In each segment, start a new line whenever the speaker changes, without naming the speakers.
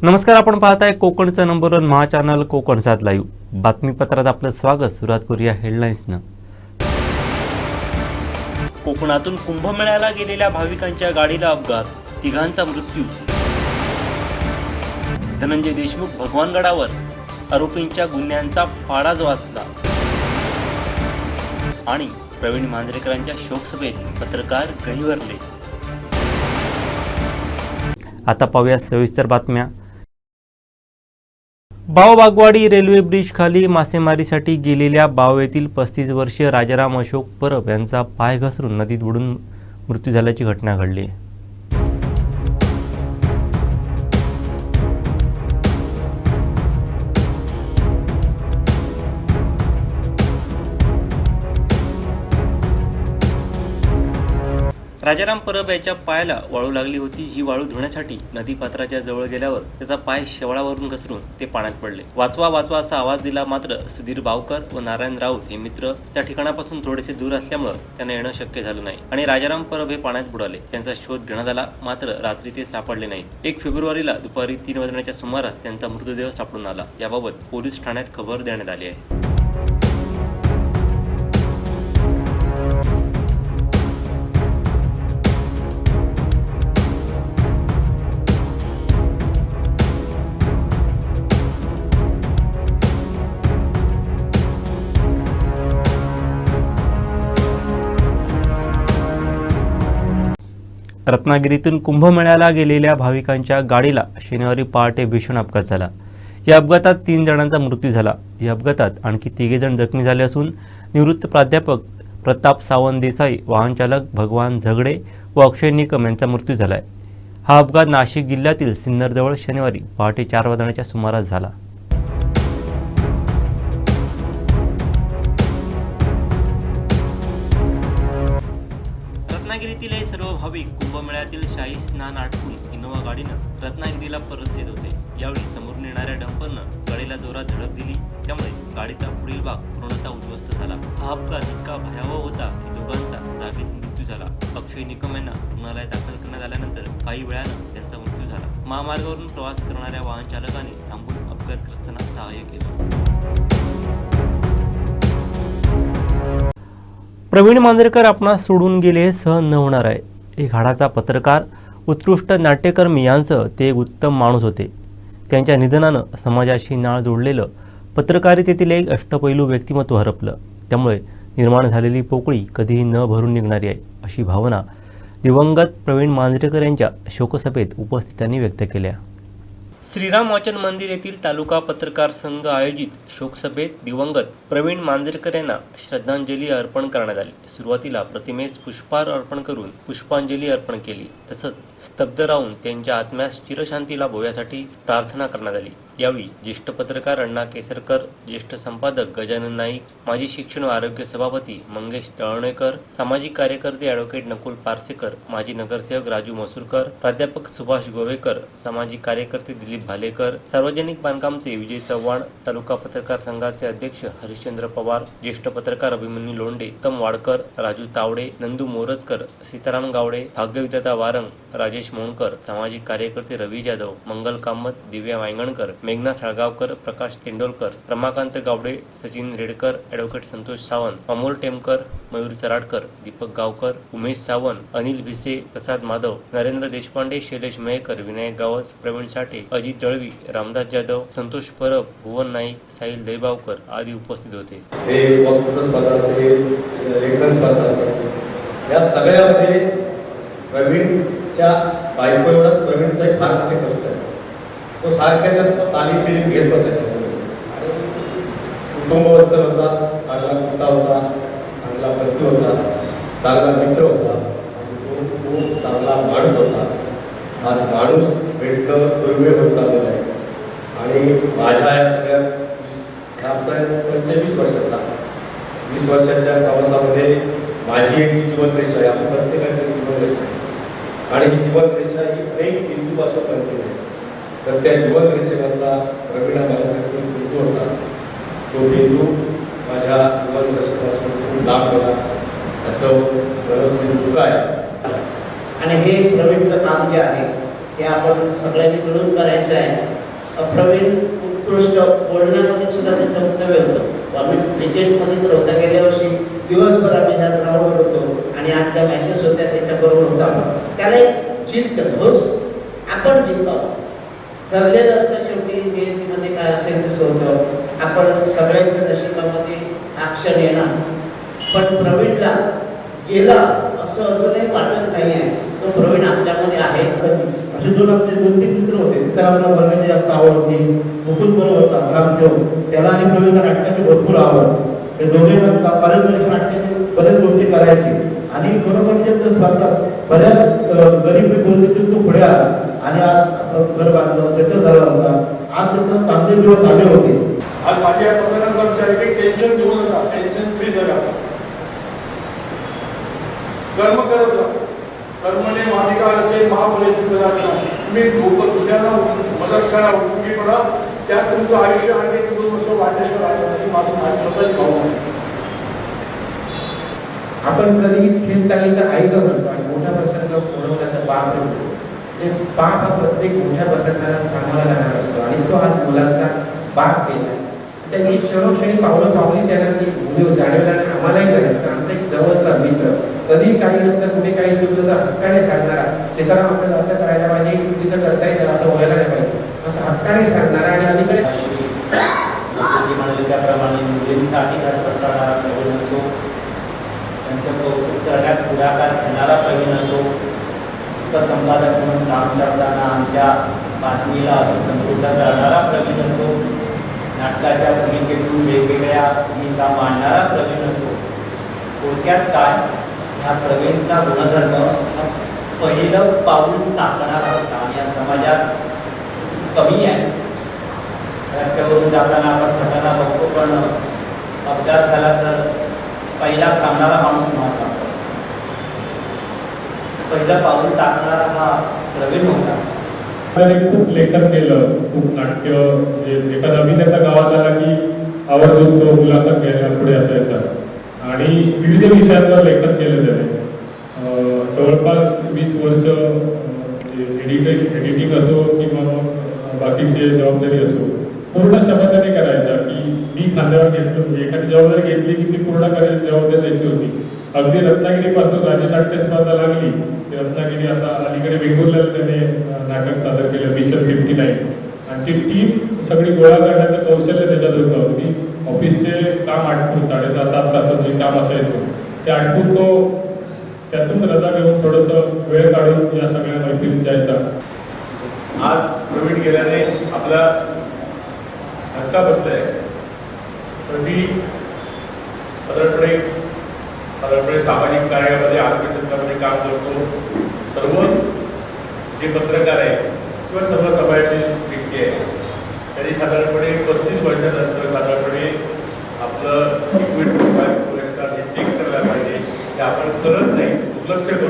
नमस्कार, आपण पाहताय कोकणचा नंबर 1 महा चॅनल कोकण 7 लाईव्ह. बातमीपत्रात आपलं स्वागत. सुरुवात करूया हेडलाईन्सनं. कोकणातून कुंभमेळ्याला गेलेल्या भाविकांच्या गाडीला अपघात, तिघांचा मृत्यू. धनंजय देशमुख भगवानगडावर, आरोपींच्या गुन्ह्यांचा पाडाच वाचला. आणि प्रवीण मांजरेकरांच्या शोकसभेत पत्रकार गहिवरले. आता पाहूया सविस्तर बातम्या. बावबागवाडी रेल्वे ब्रिज खाली मासेमारीसाठी गेलेल्या बाव येथील 35 वर्षीय राजाराम अशोक परब यांचा पाय घसरून नदीत बुडून मृत्यू झाल्याची घटना घडली. राजाराम परब याच्या पायाला वाळू लागली होती. ही वाळू धुण्यासाठी नदीपात्राच्या जवळ गेल्यावर त्याचा पाय शेवाळावरून घसरून ते पाण्यात पडले. वाचवा वाचवा असा आवाज दिला, मात्र सुधीर बावकर व नारायण राऊत हे मित्र त्या ठिकाणापासून थोडेसे दूर असल्यामुळे त्यांना येणं शक्य झालं नाही आणि राजाराम परब हे पाण्यात बुडाले. त्यांचा शोध घेण्यात आला, मात्र रात्री ते सापडले नाहीत. 1 फेब्रुवारीला दुपारी 3 वाजण्याच्या सुमारास त्यांचा मृतदेह सापडून आला. याबाबत पोलीस ठाण्यात खबर देण्यात आली आहे. रत्नागिरीतून कुंभमेळ्याला गेलेल्या भाविकांच्या गाडीला शनिवारी पहाटे भीषण अपघात झाला. या अपघातात 3 जणांचा मृत्यू झाला. या अपघातात आणखी 3 जण जखमी झाले असून निवृत्त प्राध्यापक प्रताप सावंत देसाई, वाहनचालक भगवान झगडे व अक्षय निकम यांचा मृत्यू झाला आहे. हा अपघात नाशिक जिल्ह्यातील सिन्नरजवळ शनिवारी पहाटे 4 वाजण्याच्या सुमारास झाला. रत्नागिरीतील हे सर्व भाविक कुंभमेळ्यातील शाही स्नान आटपून इनोव्हा गाडीनं रत्नागिरीला परत येत होते. यावेळी समोरून येणाऱ्या डंपरनं गाडीला जोरात धडक दिली, त्यामुळे गाडीचा पुढील भाग पूर्णतः उद्ध्वस्त झाला. हा अपघात इतका भयावह होता की दोघांचा जागीच मृत्यू झाला. अक्षय निकम यांना रुग्णालयात दाखल करण्यात आल्यानंतर काही वेळानं त्यांचा मृत्यू झाला. महामार्गावरून प्रवास करणाऱ्या वाहन चालकांनी थांबून अपघातग्रस्तांना सहाय्य केलं. प्रवीण मांजरेकर आपणास सोडून गेले हे सहन न होणार आहे. एक हाडाचा पत्रकार, उत्कृष्ट नाट्यकर्मी यांसह ते एक उत्तम माणूस होते. त्यांच्या निधनानं समाजाशी नाळ जोडलेलं पत्रकारितेतील एक अष्टपैलू व्यक्तिमत्व हरपलं. त्यामुळे निर्माण झालेली पोकळी कधीही न भरून निघणारी आहे, अशी भावना दिवंगत प्रवीण मांजरेकर यांच्या शोकसभेत उपस्थितांनी व्यक्त केल्या. श्रीराम वाचन मंदिर येथील तालुका पत्रकार संघ आयोजित शोकसभेत दिवंगत प्रवीण मांजरेकर यांना श्रद्धांजली अर्पण करण्यात आली. सुरुवातीला प्रतिमेस पुष्पहार अर्पण करून पुष्पांजली अर्पण केली. तसंच स्तब्ध राहून त्यांच्या आत्म्यास चिरशांती लाभो यासाठी प्रार्थना करण्यात आली. यावेळी ज्येष्ठ पत्रकार अण्णा केसरकर, ज्येष्ठ संपादक गजानन नाईक, माजी शिक्षण व आरोग्य सभापती मंगेश तळवणेकर, सामाजिक कार्यकर्ते ॲडव्होकेट नकुल पारसेकर, माजी नगरसेवक राजू मसूरकर, प्राध्यापक सुभाष गोवेकर, सामाजिक कार्यकर्ते दिलीप भालेकर, सार्वजनिक बांधकामचे विजय चव्हाण, तालुका पत्रकार संघाचे अध्यक्ष हरिश्चंद्र पवार, ज्येष्ठ पत्रकार अभिमन्यू लोंढे, उत्तम वाडकर, राजू तावडे, नंदू मोरजकर, सीताराम गावडे, भाग्यविधाता वारंग, राजेश मोहनकर, सामाजिक कार्यकर्ते रवी जाधव, मंगल कामत, दिव्या वांगणकर, मेघना साळगावकर, प्रकाश तेंडोलकर, रमाकांत गावडे, सचिन रेडकर, ॲडव्होकेट संतोष सावंत, अमोल टेमकर, मयूर चराडकर, दीपक गावकर, उमेश सावंत, अनिल भिसे, प्रसाद माधव, नरेंद्र देशपांडे, शैलेश मयेकर, विनायक गावस, प्रवीण साठे, अजित दळवी, रामदास जाधव, संतोष परब, भुवन नाईक, साहिल दैबावकर आदी उपस्थित होते.
या सगळ्यामध्ये प्रवीणच्या बायको एवढा प्रवीणचा एक फार मोठे कष्ट आहे. तो सारख्या तालीम बिलीम घेत बसायचा आणि कुटुंब वत्सल होता, चांगला मुलगा होता, चांगला पती होता, चांगला मित्र होता आणि तो खूप चांगला माणूस होता. आज माणूस भेटणं दुर्मिळ होत चाललेलं आहे आणि माझ्या या सगळ्या 25 वर्षाचा 20 वर्षाच्या प्रवासामध्ये माझी एक जीवनरेषा आहे. आपण प्रत्येकाची जीवनरेषा आहे आणि ही जीवनरेषा ही अनेक बिंदूपासून बनलेली आहे. तर त्या जीवनरेषेमधला प्रवीण माझ्यासाठी बिंदू होता. तो बिंदू माझ्या जीवनरेषेपासून खूप लांब गेला. त्याचं बरंच दुःख आहे.
आणि हे प्रवीणचं काम जे आहे हे आपण सगळ्यांनी मिळून करायचं आहे. प्रवीण उत्कृष्ट बोलण्यामध्ये सुद्धा त्याचं वक्तव्य होतं. आम्ही क्रिकेटमध्ये तर होता, गेल्या वर्षी दिवसभर आम्ही ह्या ग्राउंडवर होतो आणि आज ज्या मॅचेस होत्या त्याच्याबरोबर होता. त्याला एक जिद्द, हौस, आपण जिंकावं ठरलेलं असतं. शेवटी नियतीमध्ये काय असेल तसं होतं. आपण सगळ्यांच्या नशिबामध्ये हा क्षण येणार, पण प्रवीणला गेला असं अजूनही वाटत नाही आहे. तो प्रवीण आपल्यामध्ये आहे.
असे दोन आपले 2-3 मित्र होते. सीतारामला वर्गाची जास्त आवड होती, मुकुंद बरोबर होता ग्रामसेवक, त्याला आणि प्रवीणला नाटकाची भरपूर आवड. ते दोघे पारंपरिक नाटकाचे बरेच गोष्टी करायचे आणि बरोबर ते स्पर्धात बऱ्याच गरीब परिस्थितीतून तो पुढे आला आणि आज घर बांधलं, सेटल झाला होता. आज त्याचं चांगले दिवस आले होते.
आज माझ्या पत्रकारांना विचार की टेन्शन घेऊ नका, टेन्शन फ्री जगा, कर्म करत राहा. कर्मने मालिका असते महाफलेची पदार्थ. तुम्ही दुसऱ्यांना मदत करा, उपयोगी पडा, त्यात तुमचं आयुष्य आणि 2 वर्ष वाढण्याशिवाय राहिलं नाही. माझी स्वतःची भावना आहे.
आपण कधी ठेस लागली तर आई का म्हणतो आणि मोठा प्रसंग ओढवला तर बाप म्हणतो. ते बाप हा प्रत्येक मोठ्या प्रसंगाला सामोरा जाणार असतो आणि तो आज मुलांचा बाप केला. त्यांनी क्षणोक्षणी पावलं पावली त्यांना ती भूमी जाणवली आणि आम्हालाही करायचं. तर आमचा एक जवळचा मित्र, कधी काही असतं, कुठे काही चुकलं तर हक्काने सांगणारा, सीताराम आपल्याला असं करायला पाहिजे, चुकीचं करता येईल, असं व्हायला नाही पाहिजे असं हक्काने सांगणारा. आणि अलीकडे
म्हणाले त्याप्रमाणे मुलींसाठी धडपडणारा प्रवीण असो, त्यांचं कौतुक करण्यात पुढाकार घेणारा प्रवीण असो, संपादक म्हणून काम करताना आमच्या बातमीला समृद्ध करणारा प्रवीण असो, नाटकाच्या भूमिकेतून वेगवेगळ्या भूमिका मांडणारा प्रवीण असो, थोडक्यात काय, ह्या प्रवीणचा गुणधर्म पहिलं पाऊल टाकणारा होता आणि या समाजात कमी आहे. रस्त्यावरून जाताना आपण घटना बघतो, पण अपघात झाला तर पहिला थांबणारा माणूस महत्वाचा असतो. पहिलं पाऊल टाकणारा हा प्रवीण होता.
खूप लेखन केलं, खूप नाट्य. एखादा अभिनेता गावात आला की आवर्जून तो मुलाखत घ्यायला पुढे असायचा आणि विविध विषयांवर लेखन केलं त्याने. जवळपास 20 वर्ष एडिटिंग असो किंवा बाकीचे जबाबदारी असो, पूर्ण क्षमतेने करायचा. की मी खांद्यावर घेतलो, एखादी जबाबदारी घेतली की ती पूर्ण करायची जबाबदारी त्याची होती. अगदी रत्नागिरीपासून राज्य नाट्य स्पर्धा लागली. रत्नागिरी आता अलीकडे वेंगुर्ल्याला त्याने नाटक सादर केलं, मिशन 59. आणि ती टीम सगळी गोळा करण्याचं कौशल्य त्याच्यात होतं. अगदी ऑफिसचे काम आटपून 6.5-7 तासाचं जे काम असायचं ते आटपून तो त्यातून रजा घेऊन थोडंसं वेळ काढून या सगळ्या मैत्रिणीत जायचा.
आज प्रवीण गेल्याने आपला धक्का बसलाय. प्रवीण साधारणपणे सामाजिक कार्यामध्ये, आरोग्य क्षेत्रामध्ये काम करतो. सर्व जे पत्रकार आहे किंवा सर्व समाजातील व्यक्ती आहे त्यांनी साधारणपणे 35 वर्षानंतर साधारणपणे आपलं इक्विटी पुरस्कार हे चेक करायला पाहिजे. ते आपण करत नाही, दुर्लक्ष करतो.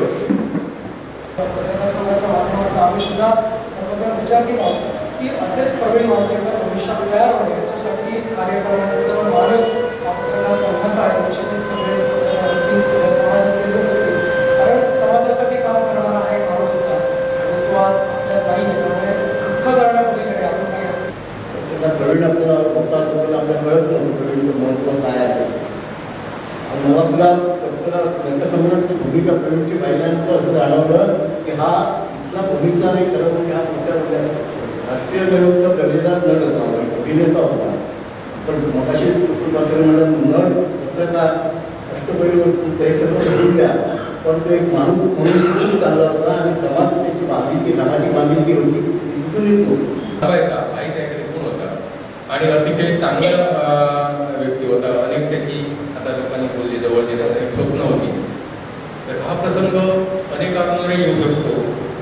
पत्रकार संघाच्या माध्यमातून आम्ही सुद्धा सर्वजण विचार केला की असेच प्रवीण वाटेकर भविष्यात तयार होणे, याच्यासाठी कार्य करण्याचं माणूस पत्रकार संघाचा आहे. त्याच्यातील सगळे पत्रकार असतील, सगळ्या समाजातील लोक असतील, कारण समाजासाठी काम करणारा हा एक माणूस होता आणि तो आज आपल्या नाही आहे. त्यामुळे दुःख करण्यापलीकडे अजून काही आहे.
प्रवीण आपल्याला बघतात आपल्याला कळत नव्हतं प्रवीणचं महत्त्व काय आहे. मला सुद्धा रंगसंग्रहाची भूमिका प्रवीणची पाहिल्यानंतर असं जाणवलं की हा इथला भूमिका नाही, खरं म्हणजे हा मोठ्या राष्ट्रीय लेवलचा दर्जेदार नट होता, अभिनेता होता. पण मगाशी म्हणून नट, पत्रकार, अष्टपैलूवरती ते सगळं सोडून द्या, पण तो एक माणूस म्हणून खूप चांगला होता आणि समाज त्याची बांधिलकी, सामाजिक बांधिलकी होती दिसून येत होती.
आई त्याकडे कोण होता आणि अतिशय चांगला व्यक्ती होता. अनेक त्याची आता लोकांनी बोलली जवळची एक स्वप्न होती. तर हा प्रसंग अनेकांवरही येऊ शकतो,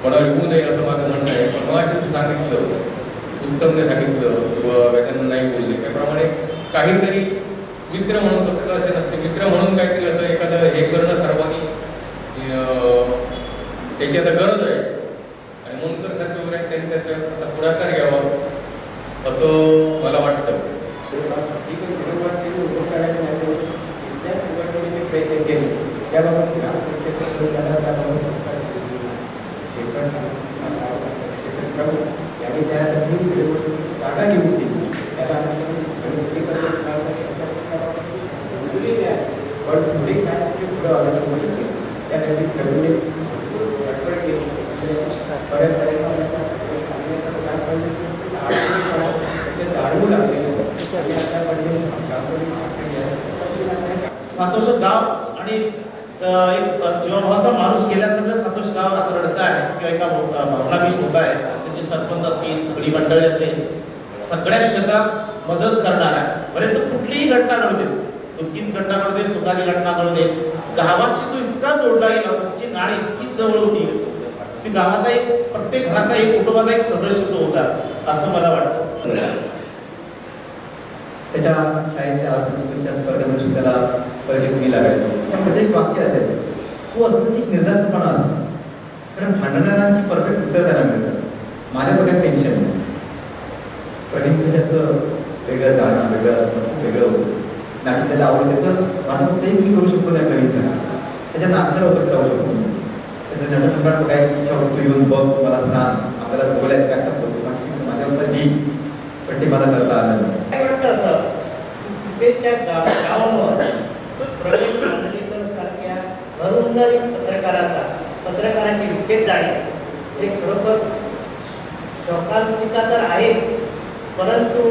कोणावर येऊ नये असं माझं म्हणणं आहे. पण मग तू सांगितलं, उत्तमने सांगितलं किंवा व्यक्तींना नाही बोलले, त्याप्रमाणे काहीतरी मित्र म्हणून फक्त असे नसते, मित्र म्हणून काहीतरी असं एखादं हे करणं सर्वांनी त्याची आता गरज आहे. आणि म्हणून तर सारखे वगैरे त्यांनी त्याचा आता पुढाकार घ्यावा असं मला वाटतं.
प्रयत्न केले त्याबाबत
प्रमुख यांनी त्यासाठी जागा निवडून दिली. त्याला पण पुढे काय ते पुढं आलं त्यासाठी ठरवले गडबड केली. जाणवू लागले
संतोष गाव आणि एक जीवाभावाचा माणूस गेल्यासारखं संतोष गाव आता रडत आहे किंवा एका भावनाविष होत आहे. त्यांचे सरपंच असतील, सगळी मंडळी असेल, सगळ्या क्षेत्रात मदत करणार आहे. परंतु कुठलीही घटना घडू दे, दुःखी घटना घडू दे, सुखाची घटना घडू दे, गावाशी तो इतका जोडला गेला होता, त्याची नाळ इतकी जवळ होती की गावाचा एक प्रत्येक घराचा एक कुटुंबाचा एक सदस्य तो होता असं मला वाटतं.
त्याच्या साहित्य आर्थिक स्पर्धेमध्ये सुद्धा त्याला परिचय मी लागायचो. पण त्याचं एक वाक्य असायचं, तो असं एक निर्धास्तपणा असतो. कारण भांडणाऱ्यांची परफेक्ट उत्तर त्याला मिळतात. माझ्या डोक्यात टेन्शन नाही. प्रवीणचं हे असं वेगळं जाणं, वेगळं असणं, खूप वेगळं होतं. नाटक त्याला आवडतं. त्याचं माझं फक्त एक मी करू शकतो त्या प्रवीणचं, त्याच्या नाटकाला उपस्थित राहू शकतो. त्याचं नटसम्राट बघायची इच्छा होतो, येऊन बघ, मला सांग, आपल्याला बोलायचं काय असं होतं. माझ्याबद्दल ली, पण ते मला करता आलं नाही.
काय वाटतं असं ते त्या गावावर प्रवीण मांजरेकर सारख्या घरुंदारी पत्रकाराची विकेट जाणे हे खरोखर शोकांतिका तर आहे, परंतु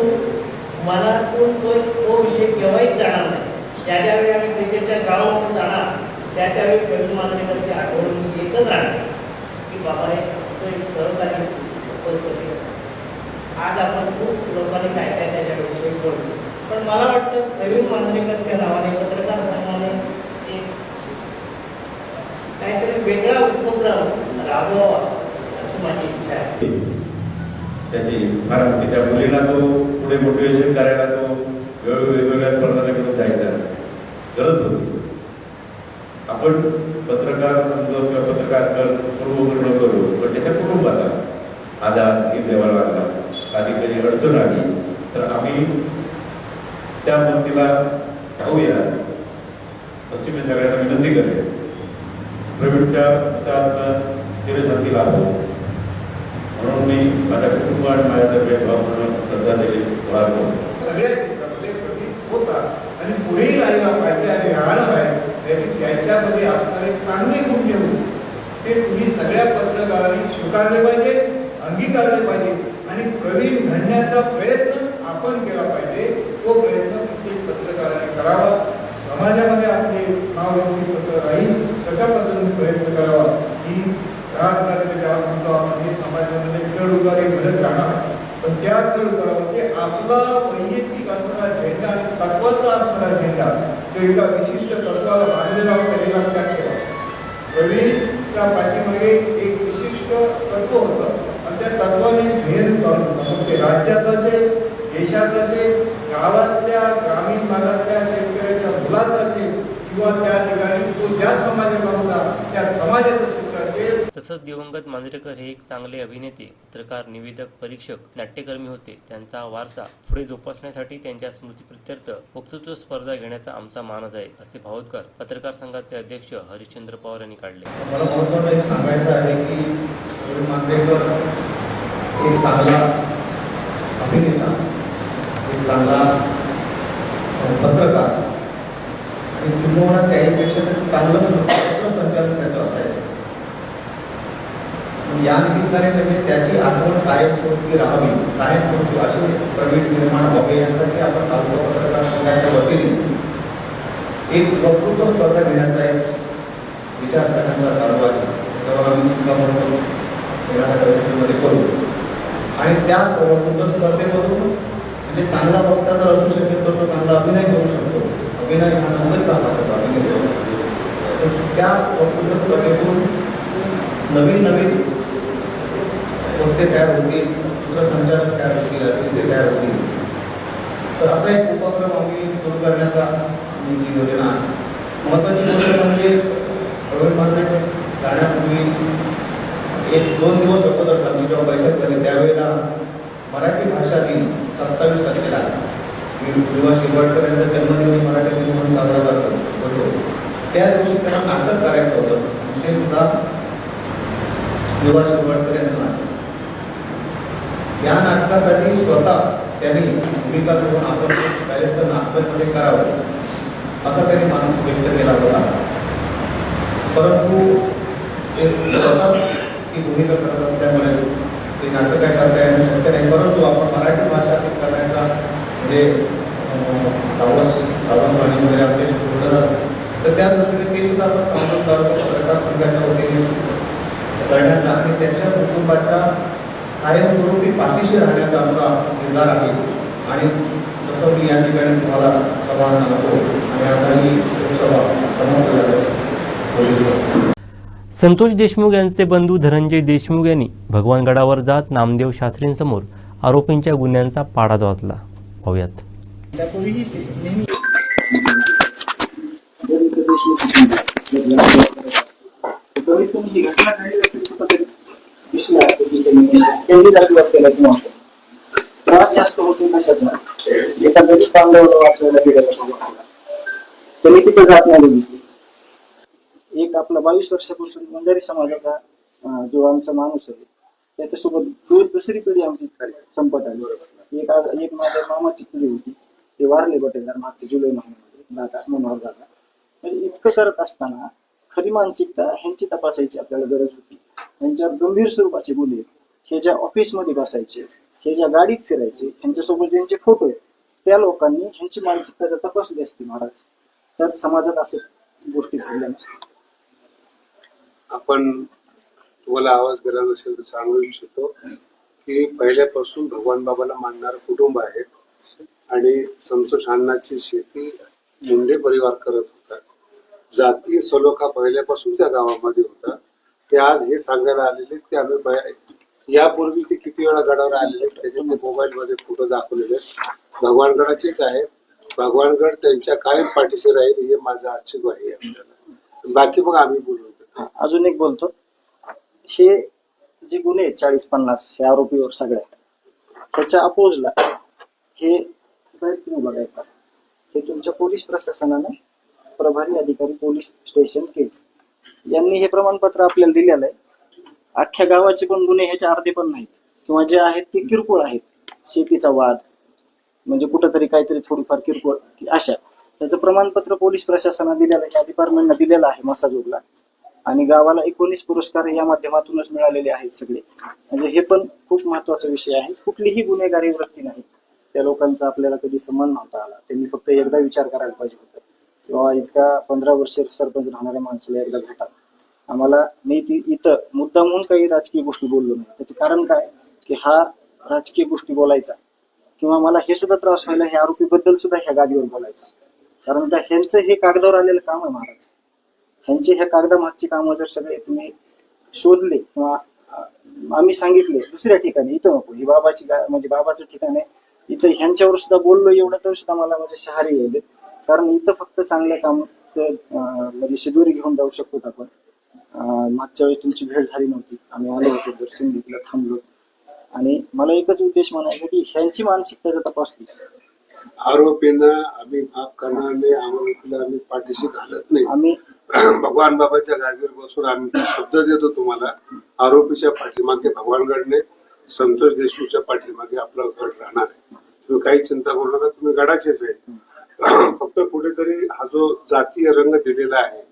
मनातून तो विषय केव्हाही जाणार नाही. ज्यावेळी आम्ही क्रिकेटच्या ग्राउंडवर जाणार त्यावेळी प्रवीण मांजरेकरची आठवण येतच राहणार की बाबा रे तो एक सहकारी आज आपण खूप लोकांनी काय काय त्याच्याविषयी बोलतो. पण मला वाटतं प्रवीण मांजरेकरच्या नावाने पत्रकार संघाने एक काहीतरी वेगळा उपक्रम राबवावा अशी माझी इच्छा आहे.
त्याची फार मोठी, त्या मुलीला तो पुढे मोटिवेशन करायला तो वेगवेगळ्या स्पर्धांना घेऊन जायचा गरज होती. आपण पत्रकार समजू किंवा पत्रकार पूर्वपूर्ण करू, पण त्याच्या कुटुंबाला आधार द्यावा लागला. कधी कधी अडचण आली तर आम्ही त्या मदतीला धावूया अशी मी सगळ्यांना विनंती करेन. प्रवीणच्या चिरशांती लाभो म्हणून मी माझ्या कुटुंब आणि माझ्यातर्फे भावपूर्ण श्रद्धांजली वाहतो.
सगळ्या क्षेत्रामध्ये प्रवीण होता आणि पुढेही राहिला पाहिजे आणि राहणं पाहिजे. त्याच्यामध्ये असणारे चांगले गुण जे होते ते तुम्ही सगळ्या पत्रकारांनी स्वीकारले पाहिजे, अंगीकारले पाहिजे आणि प्रवीण घडण्याचा प्रयत्न आपण केला पाहिजे. तो प्रयत्न प्रत्येक पत्रकाराने करावा. समाजामध्ये आपले नाव योग्य कसं राहील तशा पद्धतीने प्रयत्न करावा. ही राजकारणाचे जेव्हा म्हणतो आपण हे समाजामध्ये चढ उतारी घडत राहणार, पण त्या चढ उतारावरती आपला वैयक्तिक असणारा झेंडा आणि तत्वाचा असणारा झेंडा तो एका विशिष्ट तत्वाला बांधलेला होता हे लक्षात ठेवा. प्रवीणच्या पाठीमागे एक विशिष्ट तत्व होतं आणि त्या तत्वाने ध्येय चालत होतं. मग ते राज्यात असेल, देशात असेल, गावातल्या ग्रामीण भागातल्या शेतकऱ्याच्या मुलाचा असेल किंवा त्या ठिकाणी तो ज्या समाजाचा होता त्या समाजाचं क्षेत्र असेल.
तसंच दिवंगत मांजरेकर हे एक चांगले अभिनेते, पत्रकार, निवेदक, परीक्षक, नाट्यकर्मी होते. त्यांचा वारसा पुढे जोपासण्यासाठी त्यांच्या स्मृतीप्रित्यर्थ वक्तृत्व स्पर्धा घेण्याचा आमचा मानस आहे, असे भावोद्गार पत्रकार संघाचे अध्यक्ष हरिश्चंद्र पवार यांनी काढले.
मला महत्त्वाचं एक सांगायचं आहे की प्रवीण मांजरेकर एक चांगला अभिनेता, एक चांगला पत्रकार आणि किंबहुना त्याहीपेक्षा चांगलं संचालन त्याचं असायचं. या निमित्ताने म्हणजे त्याची आठवण कायमस्वरूपी राहावी, कायमस्वरूपी असे प्रवीण निर्माण व्हावे यासाठी आपण तालुका पत्रकार संघाच्या वतीने एक वक्तृत्व स्पर्धा घेण्याचा एक विचार सगळ्यांचा चालू आहे. तेव्हा आम्ही येणाऱ्या परिस्थितीमध्ये करू आणि त्या वक्तृत्व स्पर्धेमधून म्हणजे चांगला वक्ता जर असू शकेल तर तो चांगला अभिनय करू शकतो. अभिनय हा नंतर चांगला होतो, अभिनय करू शकतो. तर त्या वक्तृत्व स्पर्धेतून नवीन नवीन गोष्टी तयार होतील, सूत्रसंचालक तयार होतील, अभिनेते तयार होतील. तर असा एक उपक्रम आम्ही सुरू करण्याचा आमची योजना आहे. महत्त्वाची गोष्ट म्हणजे प्रवीण मांजरेकर जाण्यापूर्वी 1-2 दिवस अगोदर आम्ही जेव्हा बैठक झाली त्यावेळेला मराठी भाषा दिन 27 तारखेला विवा शिरवाडकर यांचा जन्मदिवस मराठी दिन म्हणून साजरा करतो. त्या दिवशी त्यांना नाटक करायचं होतं. ते सुद्धा विवा शिरवाडकर यांचं नाटक
या नाटकासाठी स्वतः त्यांनी भूमिका करून आपण डायरेक्टर नाटकामध्ये करावं असा त्यांनी मानस व्यक्त केला होता. परंतु ते स्वतः ती भूमिका करत असल्यामुळे ते नाटक काय करता येणं शक्य नाही. परंतु आपण मराठी भाषा करण्याचा म्हणजे धावस वगैरे आमच्याशी बोललं तर त्या दृष्टीने ते सुद्धा आपण समजून तालुका पत्रकार संघाच्या वतीने करण्याचा आणि त्यांच्या कुटुंबाच्या कायमस्वरूपी पाठीशी राहण्याचा आमचा निर्धार आहे. आणि तसं मी या ठिकाणी तुम्हाला आवाहन सांगतो आणि आता ही सभा समाप्त झाल्याचं.
संतोष देशमुख यांचे बंधू धनंजय देशमुख यांनी भगवानगडावर जात नामदेव शास्त्रींसमोर आरोपींच्या गुन्ह्यांचा पाढा वाचला. पाहूयात.
जास्त होतो कशाचा एखाद्या पांडवाला वाचवायला गेलेला त्यांनी तिथे जात नाही. एक आपला 22 वर्षापासून वंजारी समाजाचा जो आमचा माणूस आहे त्याच्यासोबत दुसरी पिढी आमची संपत आली. एक माझ्या मामाची पिढी होती ते वारले बटेदार मागच्या जुलै महिन्यामध्ये दादा मनोहर दादा. म्हणजे इतकं करत असताना खरी मानसिकता ह्यांची तपासायची आपल्याला गरज होती. ह्यांच्या गंभीर स्वरूपाचे गुन्हे हे ज्या ऑफिसमध्ये बसायचे हे ज्या गाडीत फिरायचे ह्यांच्यासोबत ज्यांचे फोटो आहेत त्या लोकांनी ह्यांची मानसिकता जर तपासली असती महाराज तर समाजात असे गोष्टी घडल्या नसतात.
आपण तुम्हाला आवाज गेला नसेल तर सांगू इच्छितो की पहिल्यापासून भगवान बाबाला मानणारं कुटुंब आहे आणि संतोष अण्णाची शेती मुंडे परिवार करत होता. जातीय सलोखा पहिल्यापासून त्या गावामध्ये होता. ते आज हे सांगायला आलेले की आम्ही यापूर्वी ते किती वेळा गडावर आलेले त्याचे ते मोबाईल मध्ये फोटो दाखवलेले भगवानगडाचेच आहेत. भगवानगड त्यांच्या कायम पाठीशी राहील हे माझं आजची ग्वाही आहे आपल्याला. बाकी मग आम्ही बोलू.
अजून एक बोलतो हे जे गुन्हे 40-50 हे आरोपीवर सगळ्या त्याच्या अपोजला हे तुम्ही बघायचा हे तुमच्या पोलीस प्रशासनाने प्रभारी अधिकारी पोलीस स्टेशन केस यांनी हे प्रमाणपत्र आपल्याला दिलेलं आहे. अख्ख्या गावाचे पण गुन्हे ह्याचे अर्धे पण नाहीत किंवा जे आहेत ते किरकोळ आहेत. शेतीचा वाद म्हणजे कुठंतरी काहीतरी थोडीफार किरकोळ अशा त्याचं प्रमाणपत्र पोलीस प्रशासनाने दिलेलं आहे. त्या डिपार्टमेंटने दिलेलं आहे मसाजोगला आणि गावाला 19 पुरस्कार या माध्यमातूनच मिळालेले आहेत सगळे. म्हणजे हे पण खूप महत्वाचा विषय आहे. कुठलीही गुन्हेगारी वृत्ती नाही. त्या लोकांचा आपल्याला कधी संबंध नव्हता आला. त्यांनी फक्त एकदा विचार करायला पाहिजे होता किंवा इतका 15 वर्ष सरपंच राहणाऱ्या माणसाला एकदा भेटा. आम्हाला मी इथं मुद्दा म्हणून काही राजकीय गोष्टी बोललो नाही. त्याचं कारण काय की हा राजकीय गोष्टी बोलायचा किंवा मला हे सुद्धा त्रास व्हायला हे आरोपीबद्दल सुद्धा ह्या गाडीवर बोलायचं. कारण का ह्यांचं हे कागदावर आलेलं काम आहे महाराज. ह्यांचे ह्या कागदामागची कामं जर सगळे तुम्ही शोधले किंवा आम्ही सांगितले दुसऱ्या ठिकाणी इथं नको ही बाबाची म्हणजे बाबाचं ठिकाण आहे इथं ह्यांच्यावर सुद्धा बोललो एवढं तर सुद्धा मला म्हणजे शहारे येईल. कारण इथं फक्त चांगल्या कामाचं म्हणजे शिदोरी घेऊन जाऊ शकतो आपण. मागच्या वेळेस तुमची भेट झाली नव्हती. आम्ही आलो होतो दर्शन घेतलं थांबलो आणि मला एकच उद्देश म्हणायचा की ह्यांची मानसिकता जर तपासली
आरोपींना आम्ही माफ करणार नाही. आरोपीला आम्ही पाठीशी घालत नाही.
आम्ही
भगवान बाबाच्या जागेवर बसून आम्ही शब्द देतो तुम्हाला आरोपीच्या पाठीमागे भगवानगडने संतोष देशमुखच्या पाठीमागे आपला गड राहणार आहे. तुम्ही काही चिंता करू नका. तुम्ही गडाचेच आहे. फक्त कुठेतरी हा जो जातीय रंग दिलेला आहे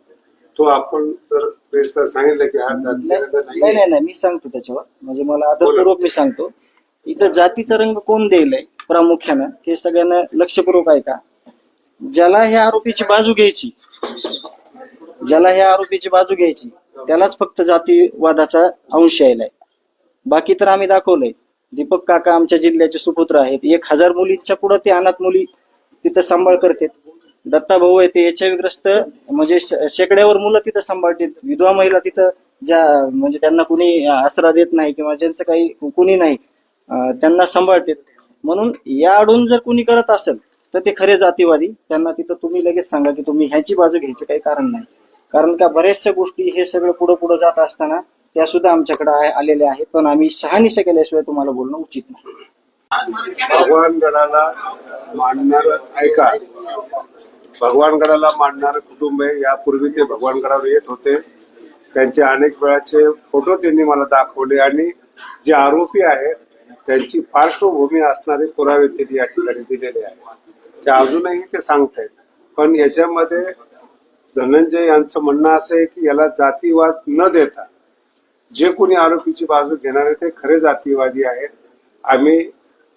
तो आपण जर प्रेसला सांगितलं की हा जातीय रंग
नाही नाही मी सांगतो त्याच्यावर म्हणजे मला आदरपूर्वक मी सांगतो इथं जातीचा रंग कोण द्यायलाय प्रामुख्यानं हे सगळ्यांना लक्षपूर्वक आहे का. ज्याला ह्या आरोपीची बाजू घ्यायची त्यालाच फक्त जातीवादाचा अंश यायलाय. बाकी तर आम्ही दाखवलंय. दीपक काका आमच्या जिल्ह्याचे सुपुत्र आहेत. 1000 मुलींच्या पुढे ते अनाथ मुली तिथं सांभाळ करतात. दत्ता भाऊ आहे ते HIV ग्रस्त म्हणजे शेकड्यावर मुलं तिथं सांभाळतात. विधवा महिला तिथं ज्या म्हणजे त्यांना कुणी आसरा देत नाही किंवा ज्यांचं काही कुणी नाही त्यांना सांभाळतात. म्हणून या आडून जर कुणी करत असेल तर ते खरे जातीवादी. त्यांना तिथं तुम्ही लगेच सांगा की तुम्ही ह्याची बाजू घ्यायचं काही कारण नाही. कारण का बऱ्याचशा गोष्टी हे सगळं पुढे जात असताना त्या सुद्धा आमच्याकडे आलेल्या आहेत. पण आम्ही शहानिशा केल्याशिवाय तुम्हाला बोलणं उचित नाही.
भगवानगडाला मानणार ऐका भगवानगडाला मानणारं कुटुंब आहे. यापूर्वी ते भगवानगडावर येत होते. त्यांचे अनेक वेळाचे फोटो त्यांनी मला दाखवले आणि जे आरोपी आहेत त्यांची पार्श्वभूमी असणारे पुरावे त्यांनी या ठिकाणी दिलेले आहेत. ते अजूनही ते सांगतायत. पण याच्यामध्ये धनंजय यांचं म्हणणं असं आहे की याला जातीवाद न देता जे कोणी आरोपीची बाजू घेणार आहे ते खरे जातीवादी आहेत. आम्ही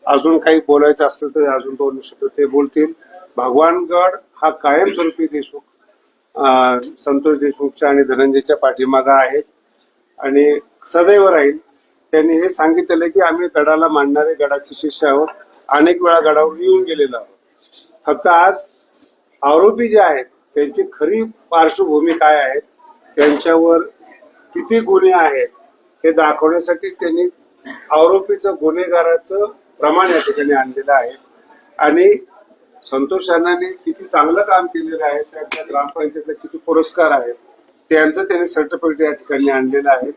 अजून काही बोलायचं असेल तर अजून 2 शब्द ते बोलतील. भगवानगड हा कायमस्वरूपी संतोष देशमुखच्या आणि धनंजयच्या पाठीमागा आहे आणि सदैव राहील. त्यांनी हे सांगितलेलं की आम्ही गडाला मानणारे गडाचे शिष्य आहोत. अनेक वेळा गडावर येऊन गेलेलो आहोत. फक्त आज आरोपी जे आहेत त्यांची खरी पार्श्वभूमी काय आहे, त्यांच्यावर किती गुन्हे आहेत हे दाखवण्यासाठी त्यांनी आरोपीचं गुन्हेगाराचं प्रमाण या ठिकाणी आणलेलं आहे. आणि संतोष अण्णांनी किती चांगलं काम केलेलं आहे, त्यांच्या ग्रामपंचायतीला किती पुरस्कार आहेत त्यांचं त्यांनी सर्टिफिकेट या ठिकाणी आणलेलं आहे.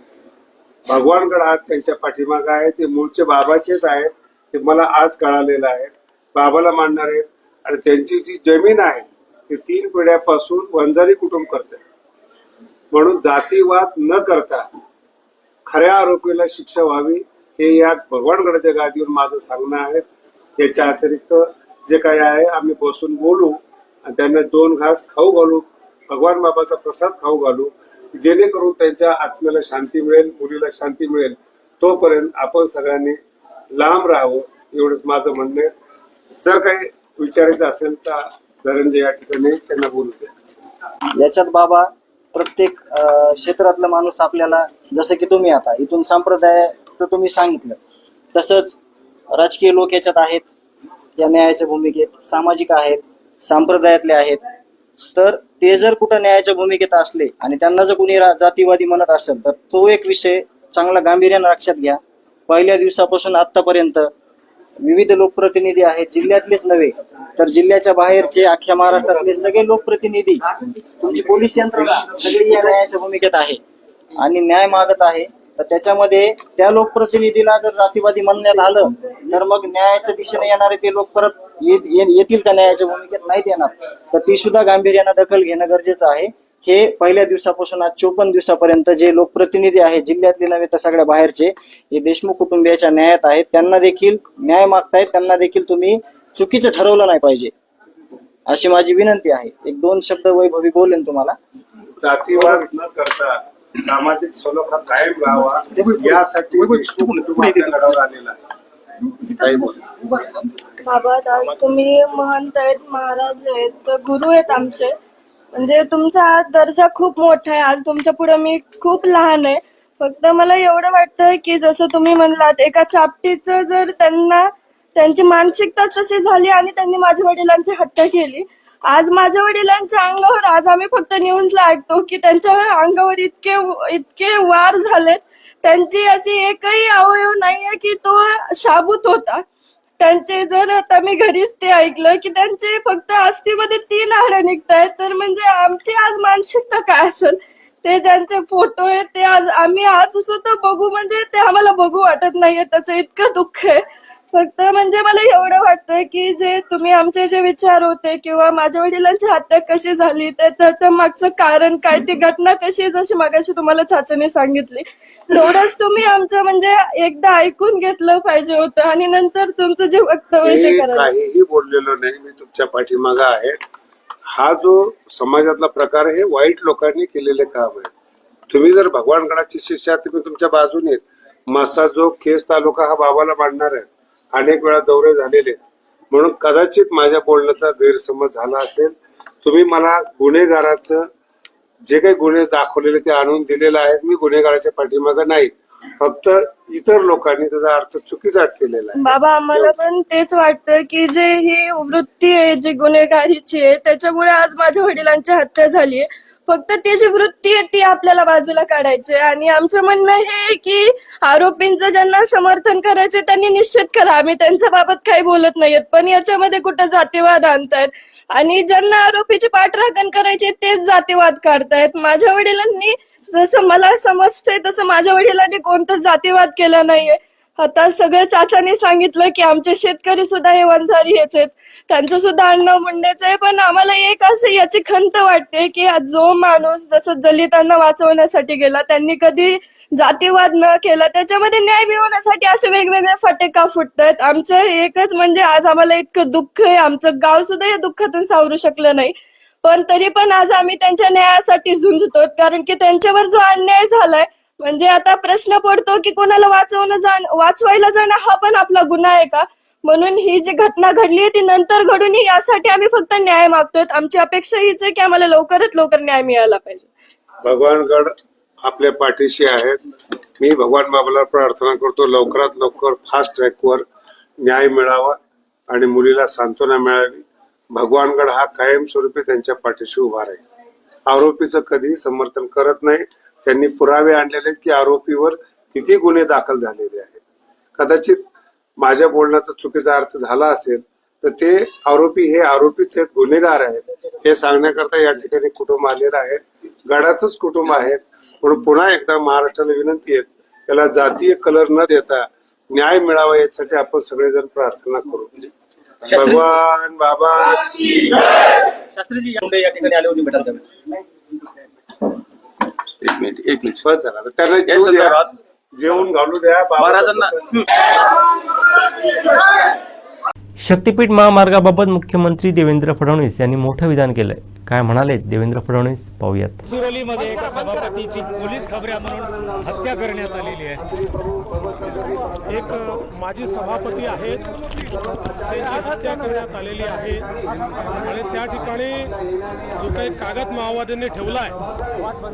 भगवानगड हा त्यांच्या पाठीमागा आहे. ते मूळचे बाबाचेच आहेत. ते मला आज कळालेलं आहे. बाबाला मानणार आहेत आणि त्यांची जी जमीन आहे ते 3 पिढ्यापासून वंजारी कुटुंब करते. म्हणून जातीवाद न करता खऱ्या आरोपीला शिक्षा व्हावी हे या भगवानगडाच्या गादीवर माझं सांगणं आहे. याच्या अतिरिक्त जे काही आहे आम्ही बसून बोलू आणि त्यांना 2 घास खाऊ घालू, भगवान बाबाचा प्रसाद खाऊ घालू, जेणेकरून त्यांच्या आत्म्याला शांती मिळेल, मुलीला शांती मिळेल. तोपर्यंत आपण सगळ्यांनी लांब राहावं एवढंच माझं म्हणणं आहे. जर काही विचारायचं असेल तर धनंजय या ठिकाणी त्यांना बोलू द्या.
याच्यात बाबा प्रत्येक क्षेत्रातला माणूस आपल्याला, जसं की तुम्ही आता इथून संप्रदायाचं तुम्ही सांगितलं, तसंच राजकीय लोक याच्यात आहेत या न्यायाच्या भूमिकेत, सामाजिक आहेत, संप्रदायातले आहेत. तर ते जर कुठं न्यायाच्या भूमिकेत असले आणि त्यांना जर कोणी जातीवादी म्हणत असेल तर तो एक विषय चांगला गांभीर्यानं लक्षात घ्या. पहिल्या दिवसापासून आतापर्यंत विविध लोकप्रतिनिधी आहेत, जिल्ह्यातलेच नव्हे तर जिल्ह्याच्या बाहेरचे, अख्ख्या महाराष्ट्रातले सगळे लोकप्रतिनिधी, तुमची पोलीस यंत्रणा सगळी या न्यायाच्या भूमिकेत आहे आणि न्याय मागत आहे. तर त्याच्यामध्ये त्या लोकप्रतिनिधीला जर जातीवादी म्हणण्यात आलं तर मग न्यायाच्या दिशेने येणारे ते लोक परत येतील का न्यायाच्या भूमिकेत? नाही येणार. तर ती सुद्धा गांभीर्यानं दखल घेणं गरजेचं आहे. हे पहिल्या दिवसापासून आज 54 दिवसापर्यंत जे लोकप्रतिनिधी आहेत, जिल्ह्यातले नव्हे तर सगळ्या बाहेरचे, हे देशमुख कुटुंबियाच्या न्यायात आहेत. त्यांना देखील न्याय मागतायत, त्यांना देखील तुम्ही चुकीचं ठरवलं नाही पाहिजे अशी माझी विनंती आहे. 1-2 शब्द वैभवी बोलेन तुम्हाला.
जातीवाद न करता सामाजिक सलोखा कायम राहावा यासाठी देशमुख कुटुंब आपल्या गडावर आलेलं आहे. काही बोला.
बाबा, आज तुम्ही महंत आहेत, महाराज आहेत, तर गुरु आहेत आमचे. म्हणजे तुमचा आज दर्जा खूप मोठा आहे. आज तुमच्या पुढे मी खूप लहान आहे. फक्त मला एवढं वाटतं की जसं तुम्ही म्हणलात, एका चापटीचं जर त्यांची मानसिकता तशी झाली आणि त्यांनी माझ्या वडिलांची हत्या केली. आज माझ्या वडिलांच्या अंगावर, आज आम्ही फक्त न्यूजला ऐकतो की त्यांच्या अंगावर इतके वार झालेत. त्यांची अशी एकही अवयव नाहीये की तो शाबूत होता. त्यांचे जर आता मी घरीच ते ऐकलं की त्यांचे फक्त अस्थिमध्ये 3 हाडं निघतायत. तर म्हणजे आमची आज मानसिकता काय असेल? ते ज्यांचे फोटो आहेत ते आज आम्ही आज सुद्धा बघू, म्हणजे ते आम्हाला बघू वाटत नाहीये. त्याचं इतकं दुःख आहे. फक्त म्हणजे मला एवढं वाटतं की जे तुम्ही आमचे जे विचार होते किंवा माझ्या वडिलांची हत्या कशी झाली, त्याच्या मागचं कारण काय, ती घटना कशी, जशी मगाशी तुम्हाला चाचाने सांगितली, तेवढंच तुम्ही आमचं म्हणजे एकदा ऐकून घेतलं पाहिजे होतं आणि नंतर तुमचं जे वक्तव्य ते
मी
करायचं.
काहीही बोललेलो नाही. मी तुमच्या पाठीमागा आहे. हा जो समाजातला प्रकार आहे, हे वाईट लोकांनी केलेले काम आहे. तुम्ही जर भगवानगडाची शिष्या, तुम्ही तुमच्या बाजूने, मसाजोग केस तालुका हा बाबाला मांडणार आहे. अनेक वेळा दौरे झालेले, म्हणून कदाचित माझ्या बोलण्याचा गैरसमज झाला असेल. तुम्ही मला गुन्हेगाराचं जे काही गुन्हे दाखवलेले ते आणून दिलेलं आहे. मी गुन्हेगाराच्या पाठीमागं नाही, फक्त इतर लोकांनी त्याचा अर्थ चुकीचा केलेला आहे.
बाबा, आम्हाला पण तेच वाटतं की जे ही वृत्ती आहे जी गुन्हेगारीची आहे, त्याच्यामुळे आज माझ्या वडिलांची हत्या झाली आहे. फक्त ती जी वृत्ती आहे ती आपल्याला बाजूला काढायची आणि आमचं म्हणणं हे आहे की आरोपींचं ज्यांना समर्थन करायचं त्यांनी निश्चित करा. आम्ही त्यांच्या बाबत काही बोलत नाहीयेत, पण याच्यामध्ये कुठं जातीवाद आणतायत आणि ज्यांना आरोपीची पाठराखण करायची तेच जातीवाद काढतायत. माझ्या वडिलांनी, जसं मला समजतंय तसं माझ्या वडिलांनी कोणताच जातीवाद केला नाहीये. आता सगळं चाचाने सांगितलं की आमचे शेतकरी सुद्धा हे वंजारी हेच आहेत, त्यांचं सुद्धा आडनाव मुंडेच आहे. पण आम्हाला एक असं याची खंत वाटते की जो माणूस जसं दलितांना वाचवण्यासाठी गेला, त्यांनी कधी जातीवाद न केला त्याच्यामध्ये न्याय मिळवण्यासाठी असे वेगवेगळे फटका फुटतात. आमचं एकच म्हणजे आज आम्हाला इतकं दुःख आहे, आमचं गाव सुद्धा या दुःखातून सावरू शकलं नाही, पण तरी पण आज आम्ही त्यांच्या न्यायासाठी झुंजतो. कारण की त्यांच्यावर जो अन्याय झालाय, म्हणजे आता प्रश्न पडतो की कोणाला वाचवायला जाणं हा पण आपला गुन्हा आहे का? म्हणून ही जी घटना घडली आहे ती नंतर घडून यासाठी आम्ही फक्त न्याय मागतोय. आमची अपेक्षा हीच आहे की आम्हाला लवकरात लवकर न्याय मिळाला पाहिजे.
भगवानगड आपल्या पाठीशी आहेत. मी भगवान बाबाला प्रार्थना करतो लवकरात लवकर फास्ट ट्रॅकवर न्याय मिळावा आणि मुलीला सांत्वना मिळावी. भगवानगड हा कायमस्वरूपी त्यांच्या पाठीशी उभा राहील. आरोपीचं कधीही समर्थन करत नाही. त्यांनी पुरावे आणलेले की आरोपीवर किती गुन्हे दाखल झालेले आहेत. कदाचित माझ्या बोलण्याचा चुकीचा अर्थ झाला असेल तर ते आरोपी हे आरोपीच आहेत, गुन्हेगार आहेत हे सांगण्याकरता या ठिकाणी कुटुंब आलेलं आहे. गडाचंच कुटुंब आहेत. म्हणून पुन्हा एकदा महाराष्ट्राला विनंती आहे, त्याला जातीय कलर न देता न्याय मिळावा यासाठी आपण सगळेजण प्रार्थना करू. भगवान बाबा
शास्त्रीजी या ठिकाणी आले होते भेटायला.
एक मिनिट बस झाला. त्यांना जेवू द्या, जेवून घालू द्या महाराजांना.
शक्तीपीठ महामार्गाबाबत मुख्यमंत्री देवेंद्र फडणवीस यांनी मोठं विधान केलंय. काय म्हणाले देवेंद्र फडणवीस पाहूयात.
गडचिरोलीमध्ये एका सभापतीची पोलीस खबऱ्या म्हणून हत्या करण्यात आलेली आहे. एक माजी सभापती आहेत, त्यांची हत्या करण्यात आलेली आहे आणि त्या ठिकाणी जो काही कागद माओवाद्यांनी ठेवला आहे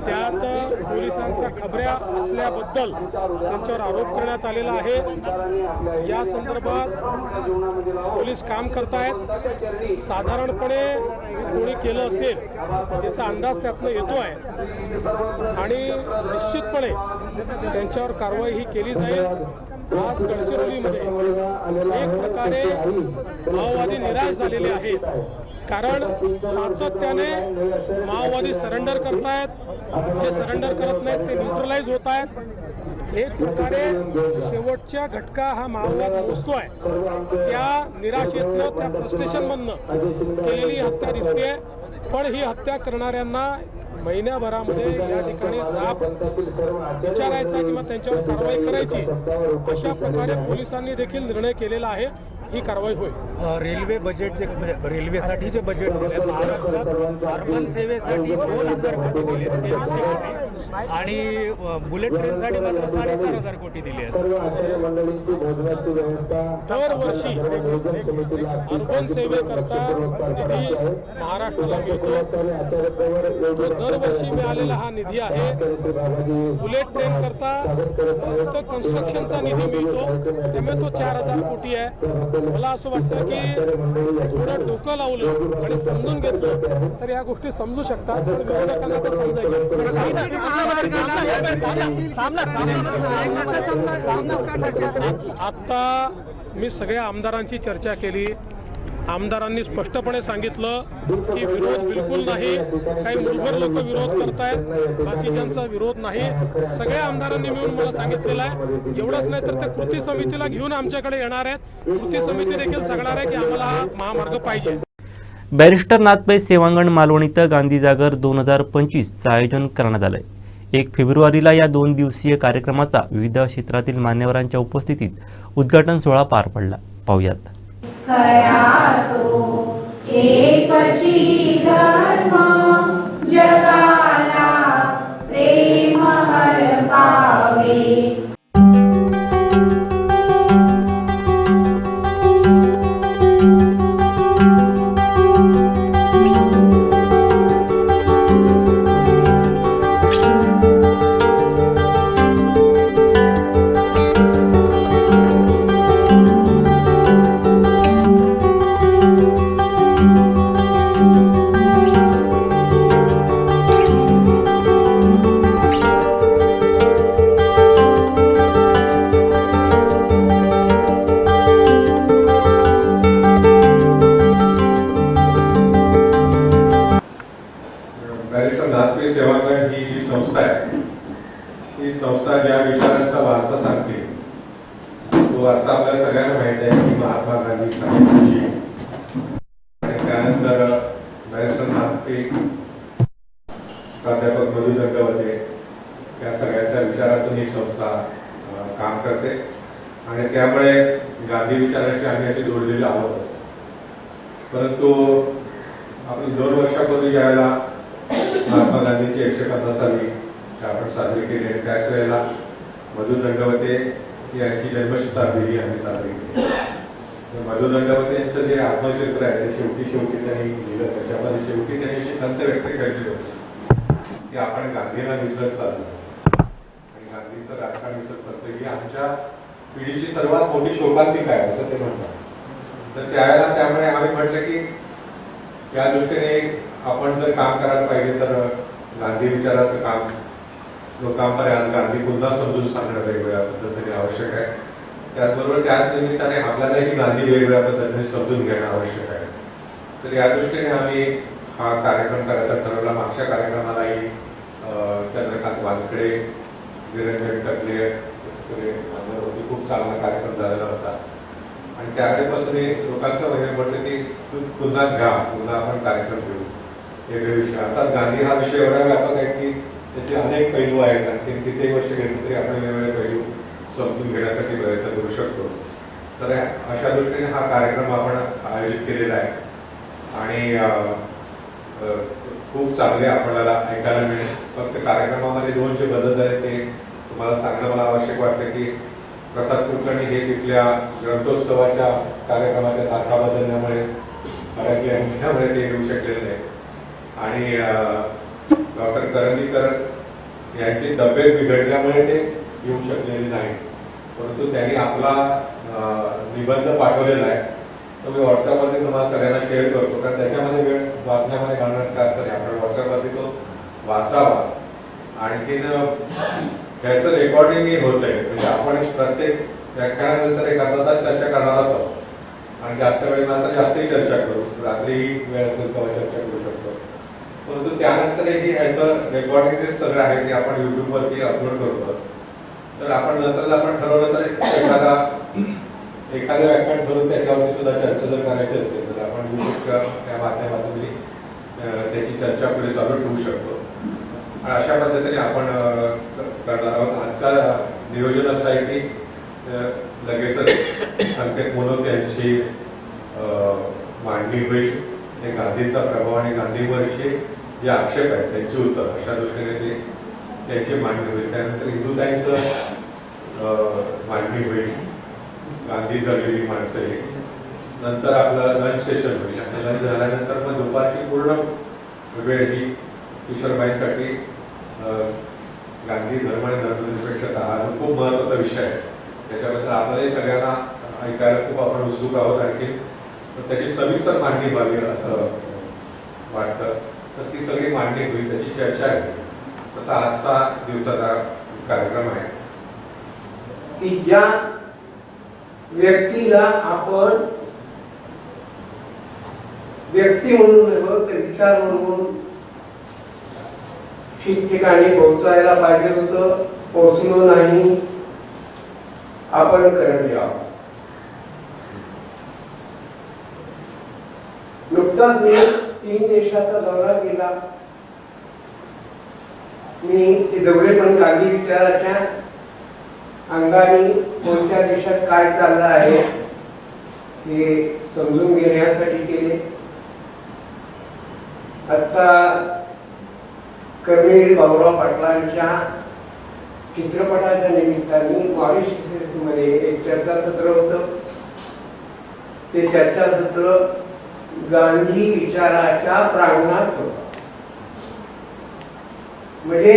त्यात पोलिसांच्या खबऱ्या असल्याबद्दल त्यांच्यावर आरोप करण्यात आलेला आहे. या संदर्भात पोलीस काम करतायत. साधारणपणे कोणी केलं असेल याचा अंदाज त्यातनं येतो आहे आणि निश्चितपणे त्यांच्यावर कारवाई ही केली जाईल. आज गडचिरोलीमध्ये एक प्रकारे माओवादी निराश झालेले आहेत, कारण सातत्याने माओवादी सरेंडर करतायत. जे सरेंडर करत नाहीत ते न्यूट्रलाइज होत आहेत. एक प्रकारे शेवटच्या घटका हा माओवाद मोजतोय. त्या निराशेतनं, त्या फ्रस्ट्रेशनमधनं केलेली हत्या दिसते. पण ही हत्या करणाऱ्यांना महिन्याभरामध्ये या ठिकाणी जाब विचारायचा किंवा त्यांच्यावर कारवाई करायची अशा प्रकारे पोलिसांनी देखील निर्णय केलेला आहे. ही कारवाई होईल. रेल्वे बजेटचे रेल्वेसाठीचे बजेट दिले महाराष्ट्रात अर्बन सेवेसाठी 2000 कोटी दिले आणि बुलेट ट्रेनसाठी मात्र 4500 कोटी दिले आहेत.
दरवर्षी अर्बन सेवेकरता निधी महाराष्ट्राला मिळतो. दरवर्षी मिळालेला हा निधी आहे. बुलेट ट्रेन करता फक्त कन्स्ट्रक्शनचा निधी मिळतो, त्यामुळे तो 4000 कोटी आहे. मला असं वाटतं की थोडं डोकं लावलं आणि समजून घेतलं तर या गोष्टी समजू शकतात. पण विरोधकांना तर समजायचं. आता मी सगळ्या आमदारांची चर्चा केली. आमदारांनी स्पष्टपणे सांगितलं की विरोध बिलकुल नाही. काही मुलभर लोक विरोध करतायत, बाकीच्यांचा विरोध नाही. सगळ्या आमदारांनी मिळून मला सांगितलेलं आहे. एवढंच नाही तर त्या कृती समितीला घेऊन आमच्याकडे येणार आहेत. कृती समिती देखील सांगणार आहे की आम्हाला हा महामार्ग पाहिजे.
बॅरिस्टर नाथपै सेवांगण मालवण इथं गांधी जागर 2025चं आयोजन करण्यात आलंय. 1 फेब्रुवारीला या 2 दिवसीय कार्यक्रमाचा विविध क्षेत्रातील मान्यवरांच्या उपस्थितीत उद्घाटन सोहळा पार पडला. पाहूयात.
एकची धर्म जगाला प्रेम हर पावे.
बॅरिस्टर नाथपै सेवांगण ही जी संस्था आहे, ही संस्था ज्या विचारांचा वारसा सांगते तो वारसा आपल्या सगळ्यांना माहित आहे की महात्मा गांधी सांगितली. त्यानंतर बॅरिस्टर नाथपै, प्राध्यापक मधु जंगवते या सगळ्यांच्या विचारातून वर्षापासून ही संस्था काम करते आणि त्यामुळे गांधी विचाराशी आम्ही अशी जोडलेली आहोतच. परंतु आपण 2 वर्षापूर्वी ज्यावेळेला महात्मा गांधीची 150वी आपण साजरी केली आणि त्याच वेळेला मधु दंडवते यांची जन्मशताब्दी ही आम्ही साजरी केली. मधु दंडवते यांचं जे आत्मचरित्र आहे ते शेवटी त्यांनी लिहिलं. त्याच्यामध्ये शेवटी त्यांनी अशी खंत व्यक्त केली होती की आपण गांधीला विसरत चाललो आणि गांधीचं राजकारण विसरत चालतं ही आमच्या पिढीची सर्वात मोठी शोकांतिका आहे असं ते म्हणतात. तर त्यावेळेला त्यामुळे आम्ही म्हटलं की या दृष्टीने आपण जर काम करायला पाहिजे तर गांधी विचाराचं काम लोकांपर्यंत गांधी पुन्हा समजून सांगणं वेगवेगळ्या पद्धतीने आवश्यक आहे. त्याचबरोबर त्याच निमित्ताने आपल्यालाही गांधी वेगवेगळ्या पद्धतीने समजून घेणं आवश्यक आहे. तर या दृष्टीने आम्ही हा कार्यक्रम करायचा ठरवला. मागच्या कार्यक्रमालाही चंद्रकांत वानकडे, वीरेंद्र टकले सगळे मान्यवर होते. खूप चांगला कार्यक्रम झालेला होता आणि त्यावेळेपासून लोकांचं म्हणजे म्हटलं की पुन्हा आपण कार्यक्रम घेऊ वेगळे विषय. अर्थात गांधी हा विषय एवढा व्यापक आहे की त्याचे अनेक पैलू आहेत आणि कितीही वर्ष घेतले तरी आपण वेगवेगळे पैलू समजून घेण्यासाठी प्रयत्न करू शकतो. तर अशा दृष्टीने हा कार्यक्रम आपण आयोजित केलेला आहे आणि खूप चांगले आपल्याला ऐकायला मिळेल. फक्त कार्यक्रमामध्ये 2 जे बदल झाले ते तुम्हाला सांगणं मला आवश्यक वाटतं की प्रसाद कुलकर्णी हे तिथल्या ग्रंथोत्सवाच्या कार्यक्रमाच्या तारखा बदलण्यामुळे त्यामुळे ते येऊ शकलेले नाही आणि डॉक्टर करंदीकर यांची तब्येत बिघडल्यामुळे ते येऊ शकलेले नाही. परंतु त्यांनी आपला निबंध पाठवलेला आहे तो मी व्हॉट्सअपमध्ये तुम्हाला सगळ्यांना शेअर करतो कारण त्याच्यामध्ये वेळ वाचण्यामध्ये घालण्यात काय अर्थ नाही. आपण व्हॉट्सअपवरती तो वाचावा. आणखीन त्याचं रेकॉर्डिंगही होत आहे म्हणजे आपण प्रत्येक व्याख्यानानंतर एक अर्धा तास चर्चा करणार आहोत आणि जास्त वेळ मात्र जास्तही चर्चा करू. रात्रीही वेळ असेल तेव्हा चर्चा करू शकतो. परंतु त्यानंतरही ह्याचं रेकॉर्डिंग जे सगळं आहे ते आपण युट्यूबवरती अपलोड करतो. तर आपण नंतर आपण ठरवलं तर एखादं व्याख्यान ठरवून त्याच्यावरती सुद्धा चर्चा जर करायची असेल तर आपण युट्यूबच्या त्या माध्यमातून त्याची चर्चा पुढे चालू ठेवू शकतो. आणि अशा पद्धतीने आपण करणार आहोत. आजचा नियोजन असं आहे की लगेचच संकेत मोनोत यांची मांडणी होईल. ते गांधीचा प्रभाव आणि गांधीवरचे जे आक्षेप आहेत त्यांची उत्तर अशा दृष्टीने ते त्यांची मांडणी होईल. त्यानंतर हिंदुताईंचं मांडणी होईल. गांधी जगलेली माणसं हे नंतर आपलं लंच सेशन होईल आणि लंच झाल्यानंतर मग दुपारची पूर्ण वेळ ही किशोरबाईंसाठी गांधी धर्म आणि धर्मनिरपेक्षता हा खूप महत्त्वाचा विषय आहे. त्याच्याबद्दल आपल्यालाही सगळ्यांना ऐकायला खूप आपण उत्सुक आहोत. आणखी त्याची सविस्तर मांडणी व्हावी असं वाटतं. तर ती सगळी मांडणी होईल त्याची चर्चा आहे. तसा आजचा दिवसाचा कार्यक्रम आहे
की ज्या व्यक्तीला आपण व्यक्ती म्हणून विचार म्हणून ठिकठिकाणी पोहोचायला पाहिजे होतं पोहोचलो नाही आपण करत आहोत. नुकताच मी 3 देशाचा दौरा केला. मी ते दौरे पण गांधी विचाराच्या अंगाने कोणत्या देशात काय चाललं आहे हे समजून घेण्यासाठी केले. आता कर्मवीर भाऊराव पाटलांच्या चित्रपटाच्या निमित्ताने मॉरिशस मध्ये एक चर्चासत्र होतं. ते चर्चासत्र गांधी विचाराच्या प्रांगणात होतं. म्हणजे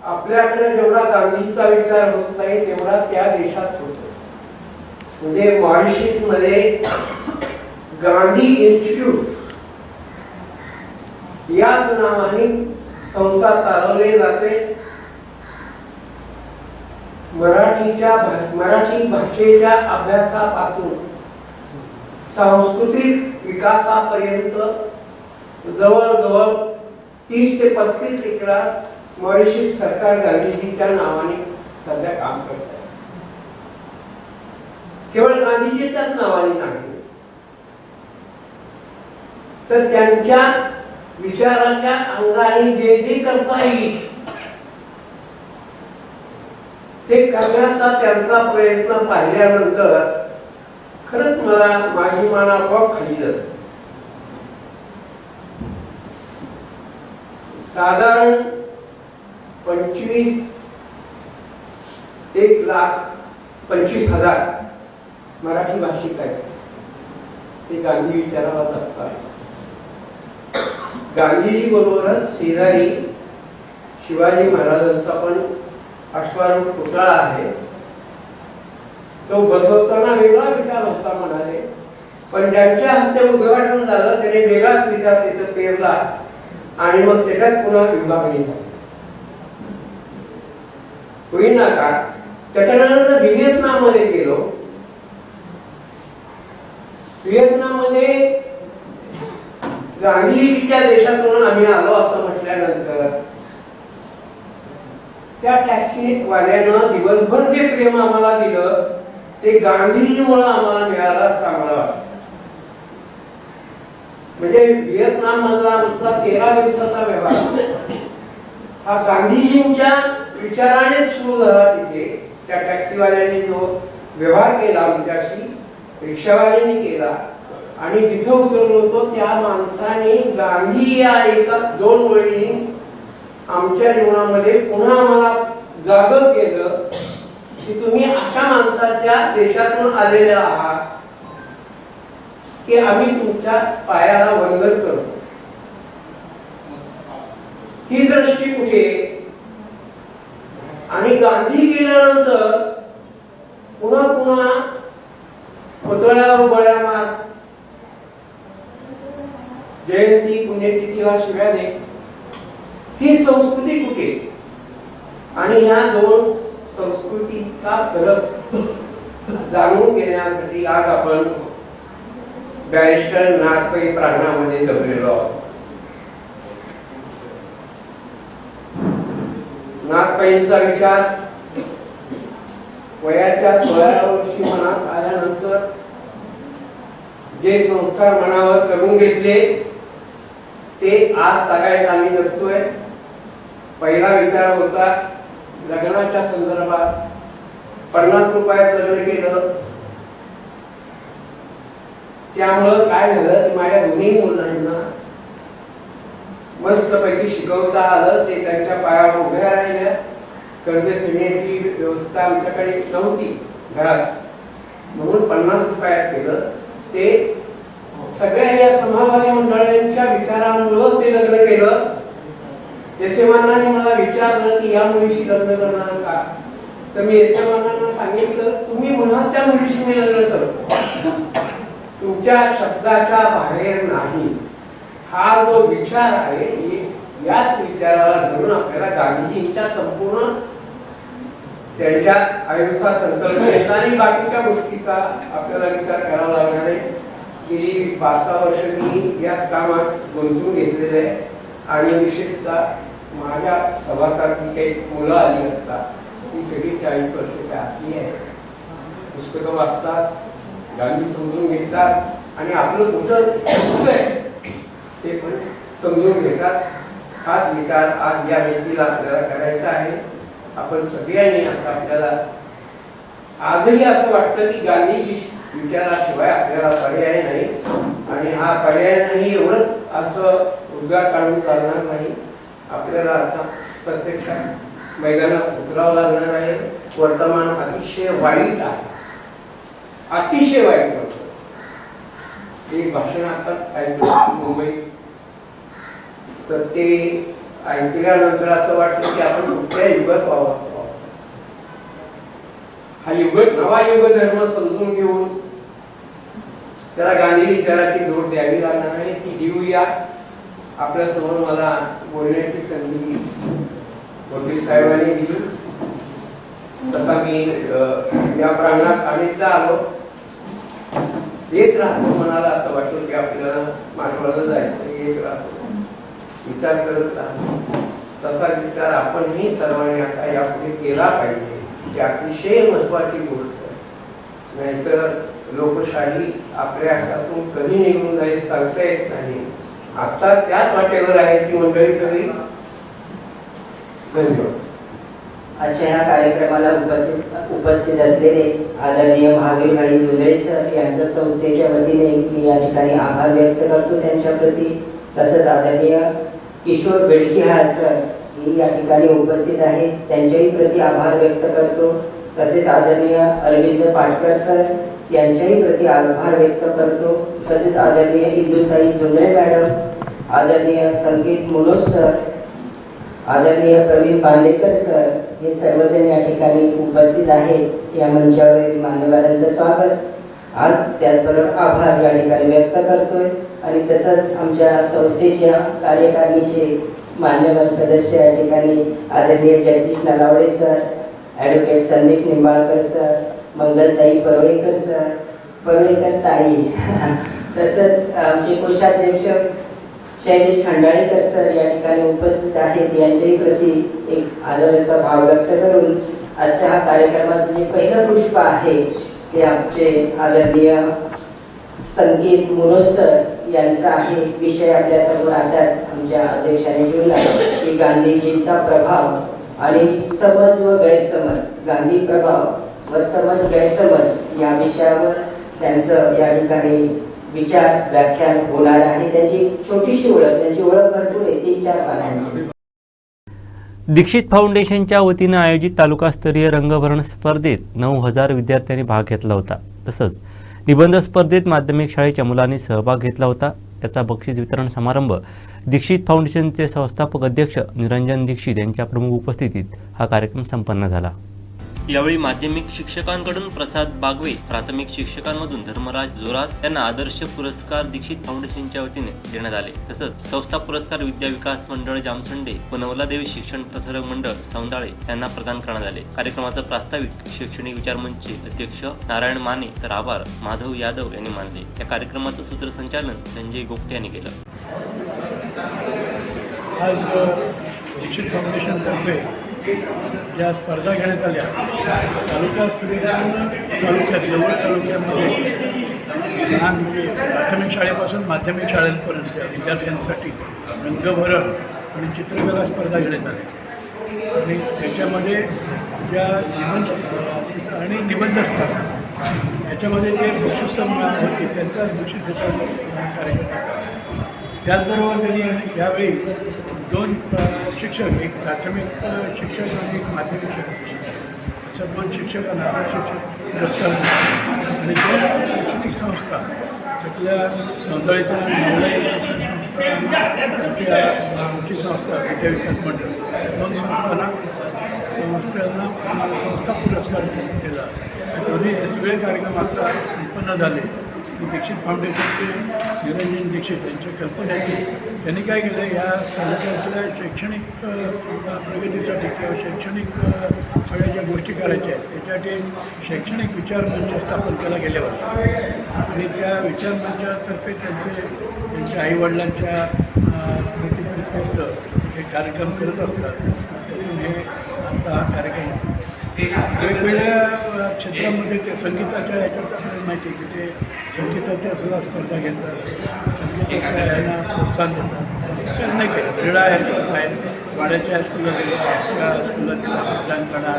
आपल्याकडे जेवढा गांधीचा विचार होत नाही तेवढा त्या देशात होतो. म्हणजे मॉरिशस मध्ये गांधी इन्स्टिट्यूट याच नावाने संस्था चालवली जाते. मराठी भाषेच्या अभ्यासापासून सांस्कृतिक विकासापर्यंत जवळजवळ 30 ते 35 एकरात मॉरिशस सरकार गांधीजीच्या नावाने सध्या काम करत आहे. केवळ गांधीजीच्याच नावाने नाही तर त्यांच्या विचाराच्या अंगाने जे जे करता येईल
ते करण्याचा त्यांचा प्रयत्न पाहिल्यानंतर खरंच मला माझी मान आपोआप खाली जाते. साधारण 1,25,000 मराठी भाषिक आहेत. ते गांधी विचाराला जगतात. गांधीजी बरोबरच शेजारी शिवाजी महाराजांचा पण अश्वारूढ पुतळा आहे. तो बसवताना वेगळा विचार होता म्हणाले, पण ज्यांच्या हस्ते उद्घाटन झालं त्याने वेगळाच विचार तिथं पेरला आणि मग त्याच्यात पुन्हा विभागणी झाली. होईना का? त्याच्यानंतर व्हिएतनाम मध्ये गेलो. व्हिएतनाम मध्ये गांधीजीच्या देशातून आम्ही आलो असं म्हटल्यानंतर त्या टॅक्सी वाल्यानं दिवसभर जे प्रेम आम्हाला दिलं ते गांधीजीमुळे आम्हाला मिळालं चांगलं वाटतं. म्हणजे व्हिएतनाम मधला आमचा 13 दिवसाचा व्यवहार हा गांधीजींच्या विचाराने सुरू झाला. तिथे त्या टॅक्सीवाल्याने जो व्यवहार केला आमच्याशी रिक्षावाल्याने केला आणि जिथं उतरलो होतो त्या माणसाने गांधी या एका 2 वळी आमच्या जीवनामध्ये पुन्हा आम्हाला जागं केलं की तुम्ही अशा माणसाच्या देशातून आलेले आहात की आम्ही तुमच्या पायाला वंदन करतो. ही दृष्टी कुठे? आणि गांधी गेल्यानंतर पुन्हा पुन्हा पुतळ्यावर उभ्या मार, जयंती पुण्यतिथीला शिव्या दे, ही संस्कृती कुठे? आणि या 2 संस्कृतीचा फरक जाणून घेण्यासाठी आज आपण बॅरिस्टर नागपै प्रांगणामध्ये जमलेलो आहोत. नागपैंचा विचार वयाच्या 16व्या वर्षी मनात आल्यानंतर जे संस्कार मनावर करून घेतले ते आज तागायत आम्ही जगतोय. पहिला विचार होता लग्नाच्या संदर्भात. 50 रुपयात लग्न केलं. त्यामुळं काय झालं की माझ्या दोन्ही मुलांना मस्तपैकी शिकवता आलं. ते त्यांच्या पायावर उभ्या राहिल्या. कर्ज फेडण्याची व्यवस्था आमच्याकडे नव्हती घरात, म्हणून 50 रुपयात केलं. ते सगळ्या या समाजवादी मंडळांच्या विचारांमुळे ते लग्न केलं. यशमानाने मला विचारलं की या मुलीशी लग्न करणार का? तर मी यशमानांना सांगितलं तुम्ही म्हणा त्या मुलीशी मी लग्न करतो, तुमच्या शब्दाच्या बाहेर नाही. हा जो विचार आहे याच विचाराला धरून आपल्याला गांधीजींच्या संपूर्ण त्यांच्या आयुष्या संकल्पनेचा आणि बाकीच्या गोष्टीचा आपल्याला विचार करावा लागणार आहे. गेली 5-6 वर्ष मी याच कामात गुंतवून घेतलेले आहे आणि विशेषतः माझ्या सभासारखी काही मुलं आली असतात ती सगळी 40 वर्षाच्या आतली आहे. पुस्तकं वाचतात, गांधी समजून घेतात आणि आपलं कुठं चुकलंय ते पण समजून घेतात. हाच विचार आज या व्यक्तीला आपल्याला करायचा आहे. आपण सगळ्यांनी आता आपल्याला आजही असं वाटतं की गांधीजी विचाराशिवाय आपल्याला पर्याय नाही आणि हा पर्याय नाही एवढंच असं उद्गार काढून चालणार नाही. आपल्याला आता प्रत्यक्षात मैदानात उतरावं लागणार आहे. वर्तमान अतिशय वाईट आहे, अतिशय वाईट होतं. एक भाषण आता ऐकलं मुंबईत, तर ते ऐकल्यानंतर असं वाटलं की आपण कुठल्या युगात वावरतो. हा युग नवा युग धर्म समजून घेऊन त्याला गांधी विचाराची जोड द्यावी लागणार आहे. ती देऊया. आपल्या समोर मला बोलण्याची संधी वकील साहेबांनी दिली. तसा मी या प्रांगणात अनेकदा आलो. येत राहतो. मनाला असं वाटतं की आपल्याला मानवाला जायचं, येत राहतो, विचार करत राहतो. तसा विचार आपणही सर्वांनी आता यापुढे केला पाहिजे. ही अतिशय महत्वाची गोष्ट आहे. नाहीतर लोकशाही आपल्या हातातून कधी निघून जाईल सांगता येत नाही. आता त्याच वाटेवर आहे ती मंडळी सगळी. धन्यवाद.
आजच्या ह्या कार्यक्रमाला उपस्थित असलेले आदरणीय महावीर भाई जुले सर यांच्या संस्थेच्या वतीने मी या ठिकाणी आभार व्यक्त करतो त्यांच्या प्रती. तसंच आदरणीय किशोर बेडकिहा सर ही या ठिकाणी उपस्थित आहे, त्यांच्याही प्रती आभार व्यक्त करतो. तसेच आदरणीय अरविंद पाटकर सर यांच्याही प्रती आभार व्यक्त करतो. तसेच आदरणीय इंदुताई झुंजळे मॅडम, आदरणीय संकेत मुनोज सर, आदरणीय प्रवीण बांदेकर सर हे सर्वजण या ठिकाणी उपस्थित आहेत. या मंचावरील मान्यवरांचं स्वागत आज त्याचबरोबर आभार या ठिकाणी व्यक्त करतोय. आणि तसंच आमच्या संस्थेच्या कार्यकारिणीचे मान्यवर सदस्य या ठिकाणी आदरणीय Jagdish Nalawade sir, advocate Sandeep Nimbalkar sir, Mangaltai Parolekar sir, Parolekar ताई तसंच आमचे कोषाध्यक्ष शैलेश खंडाळेकर सर या ठिकाणी उपस्थित आहेत. यांच्याही प्रती एक आदराचा भाव व्यक्त करून आजच्या हा कार्यक्रमाचं जे पहिलं पुष्प आहे ते आमचे आदरणीय संकेत मुनोज सर यांचा आहे. विषय आपल्या समोर आताच आमच्या अध्यक्षाने ठेवला की गांधीजींचा प्रभाव आणि समज व गैरसमज, गांधी प्रभाव व समज गैरसमज या विषयावर त्यांचं या ठिकाणी विचार व्याख्यान होणार आहे. त्यांची छोटीशी ओळख, त्यांची ओळख भरपूर आहे, 3-4 पानांची.
दीक्षित फाउंडेशनच्या वतीनं आयोजित तालुकास्तरीय रंगभरण स्पर्धेत 9,000 विद्यार्थ्यांनी भाग घेतला होता. तसंच निबंध स्पर्धेत माध्यमिक शाळेच्या मुलांनी सहभाग घेतला होता. याचा बक्षीस वितरण समारंभ दीक्षित फाउंडेशनचे संस्थापक अध्यक्ष निरंजन दीक्षित यांच्या प्रमुख उपस्थितीत हा कार्यक्रम संपन्न झाला. यावेळी माध्यमिक शिक्षकांकडून प्रसाद बागवे, प्राथमिक शिक्षकांमधून धर्मराज जोरात यांना आदर्श पुरस्कार दीक्षित फाउंडेशनच्या वतीने देण्यात आले. तसंच संस्था पुरस्कार विद्या विकास मंडळ जामसंडे व नवलादेवी शिक्षण प्रसारक मंडळ सौंदाळे यांना प्रदान करण्यात आले. कार्यक्रमाचा प्रास्ताविक शैक्षणिक विचार मंचचे अध्यक्ष नारायण माने तर आभार माधव यादव यांनी मानले. या कार्यक्रमाचं सूत्रसंचालन संजय गोगटे यांनी केलं.
आज दीक्षित फाउंडेशनतर्फे ज्या स्पर्धा घेण्यात आल्या तालुकास्तरीय तालुक्यात जवळ तालुक्यामध्ये लहान म्हणजे प्राथमिक शाळेपासून माध्यमिक शाळेपर्यंत विद्यार्थ्यांसाठी रंगभरण आणि चित्रकला स्पर्धा घेण्यात आल्या. आणि त्याच्यामध्ये ज्या निबंध स्पर्धा याच्यामध्ये जे बक्षीस होते त्यांचा बक्षीस वितरण कार्यक्रम होता. त्याचबरोबर त्यांनी यावेळी 2 शिक्षक, एक प्राथमिक शिक्षक आणि एक माध्यमिक शिक्षक अशा 2 शिक्षकांना आदर्श शिक्षक पुरस्कार दिला. आणि 2 शैक्षणिक संस्था त्यातल्या सौंदर्याच्या नवलाई शिक्षण संस्था आणि आमची संस्था विद्या विकास मंडळ या 2 संस्थांना संस्था पुरस्कार दिला. दोन्ही हे सगळे कार्यक्रम आता संपन्न झाले. दीक्षित फाउंडेशनचे निरंजन दीक्षित यांच्या कल्पनेतून त्यांनी काय केलं, या तालुक्यातल्या शैक्षणिक प्रगतीसाठी किंवा शैक्षणिक सगळ्या ज्या गोष्टी करायच्या आहेत त्याच्यासाठी शैक्षणिक विचार मंच स्थापन केला गेल्या वर्षी. आणि त्या विचार मंचातर्फे त्यांच्या आईवडिलांच्या स्मृतीप्रीत्यर्थ हे कार्यक्रम करत असतात. त्यातून हे आता हा कार्यक्रम वेगवेगळ्या क्षेत्रामध्ये ते संगीताच्या ह्याच्यात आपल्याला माहिती आहे की ते संगीताच्या सुद्धा स्पर्धा घेतात, संगीताच्या ह्यांना प्रोत्साहन देतात. असं नाही केलं, क्रीडा ह्याच्यात आहेत. वाड्याच्या हायस्कूलला दिला, त्या हायस्कूलला दिला मतदानपणा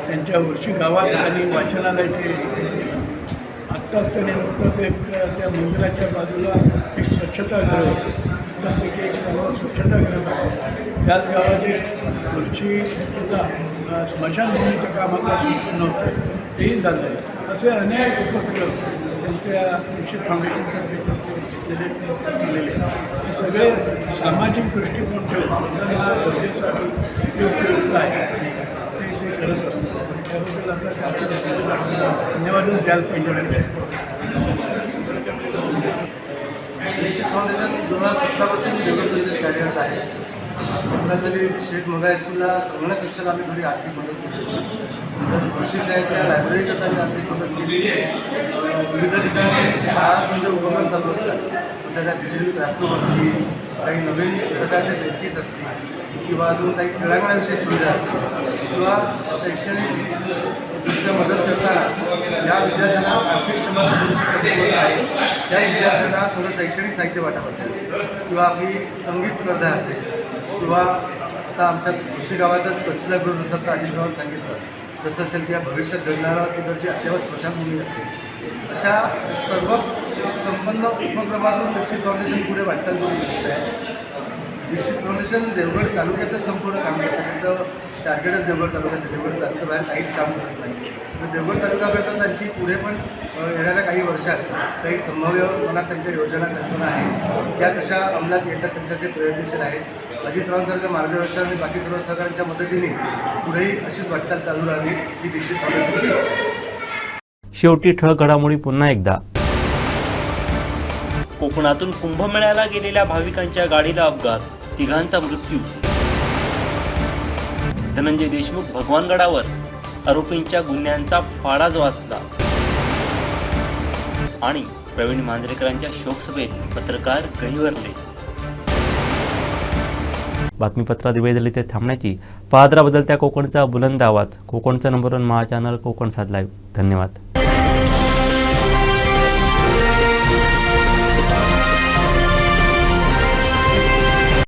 त्यांच्या वर्षी गावात आणि वाचनालयाचे आत्ताच त्यांनी नुकतंच एक त्या मंदिराच्या बाजूला एक स्वच्छतागृह होतं. त्यापैकी एक सर्व स्वच्छतागृह टाकलं. त्याच गावात एक खुर्चीला स्मशानभूमीचं काम आता संपूर्ण होतं, तेही झालं आहे. असे अनेक उपक्रम त्यांच्या दीक्षित फाउंडेशनतर्फे त्यांचे घेतलेले केलेले हे सगळे सामाजिक दृष्टिकोन ठेवून लोकांना गरजेसाठी जे उपयुक्त आहे ते करत असतात. त्याबद्दल आता त्यांना धन्यवादच द्यायला पाहिजे.
दीक्षित फाउंडेशन 2017पासून देवगड तालुक्यात कार्यरत आहे. 15 साली शेठ मंगा हायस्कूलला संगणक कक्षाला आम्ही थोडी आर्थिक मदत केली. नंतर गोष्टी शाळेतल्या लायब्ररीकरता आम्ही आर्थिक मदत केली. विविध ठिकाणी शाळांमध्ये उपक्रम चालू असतात. त्याच्या डिजिटल क्लासरूम असतील, काही नवीन प्रकारचे बेंचेस असतील किंवा अजून काही खेळांगणाविषयी सुविधा असतील किंवा शैक्षणिक दृष्ट्या मदत करताना ज्या विद्यार्थ्यांना आर्थिक क्षमता थोडीशी कमी आहे त्या विद्यार्थ्यांना थोडं शैक्षणिक साहित्य वाटप असेल किंवा आपली संगीत स्पर्धा असेल किंवा आता आमच्या कृषी गावातच स्वच्छतागृह जसं आता अजितरावांनी सांगितलं तसं असेल किंवा भविष्यात घडणारा तिकडची अद्यावत स्मशानभूमी असेल, अशा सर्व संपन्न उपक्रमातून दीक्षित फाउंडेशन पुढे वाटचाल करू इच्छित आहे. दीक्षित फाउंडेशन देवगड तालुक्यातच संपूर्ण काम करतं. त्यांचं टार्गेटच देवगड तालुक्यात, देवगड तालुक्याबाहेर काहीच काम करत नाही. तर देवगड तालुक्यापर्यंत त्यांची पुढे पण येणाऱ्या काही वर्षात काही संभाव्य मनात त्यांच्या योजना कल्पना आहेत, त्या कशा अंमलात येतात त्यांच्या ते प्रयत्नशील आहेत. अजितरावांसारखं मार्गदर्शन आणि बाकी सर्व सहकाऱ्यांच्या मदतीने पुढेही अशीच वाटचाल चालू राहावी ही दीक्षित फाउंडेशनची इच्छा आहे.
शेवटी ठळक घडामोडी पुन्हा एकदा. कोकणातून कुंभमेळ्याला गेलेल्या भाविकांच्या गाडीला अपघात, तिघांचा मृत्यू. धनंजय देशमुख भगवानगडावर, आरोपींच्या गुन्ह्यांचा पाडाच वाचला. आणि प्रवीण मांजरेकरांच्या शोकसभेत पत्रकार गहिवरले. बातमीपत्रात वेळ झाली ते थांबण्याची. पाहत राहा बदलत्या कोकणचा बुलंद आवाज. कोकणचा नंबर 1 महा चॅनल कोकण 7 लाईव्ह. धन्यवाद.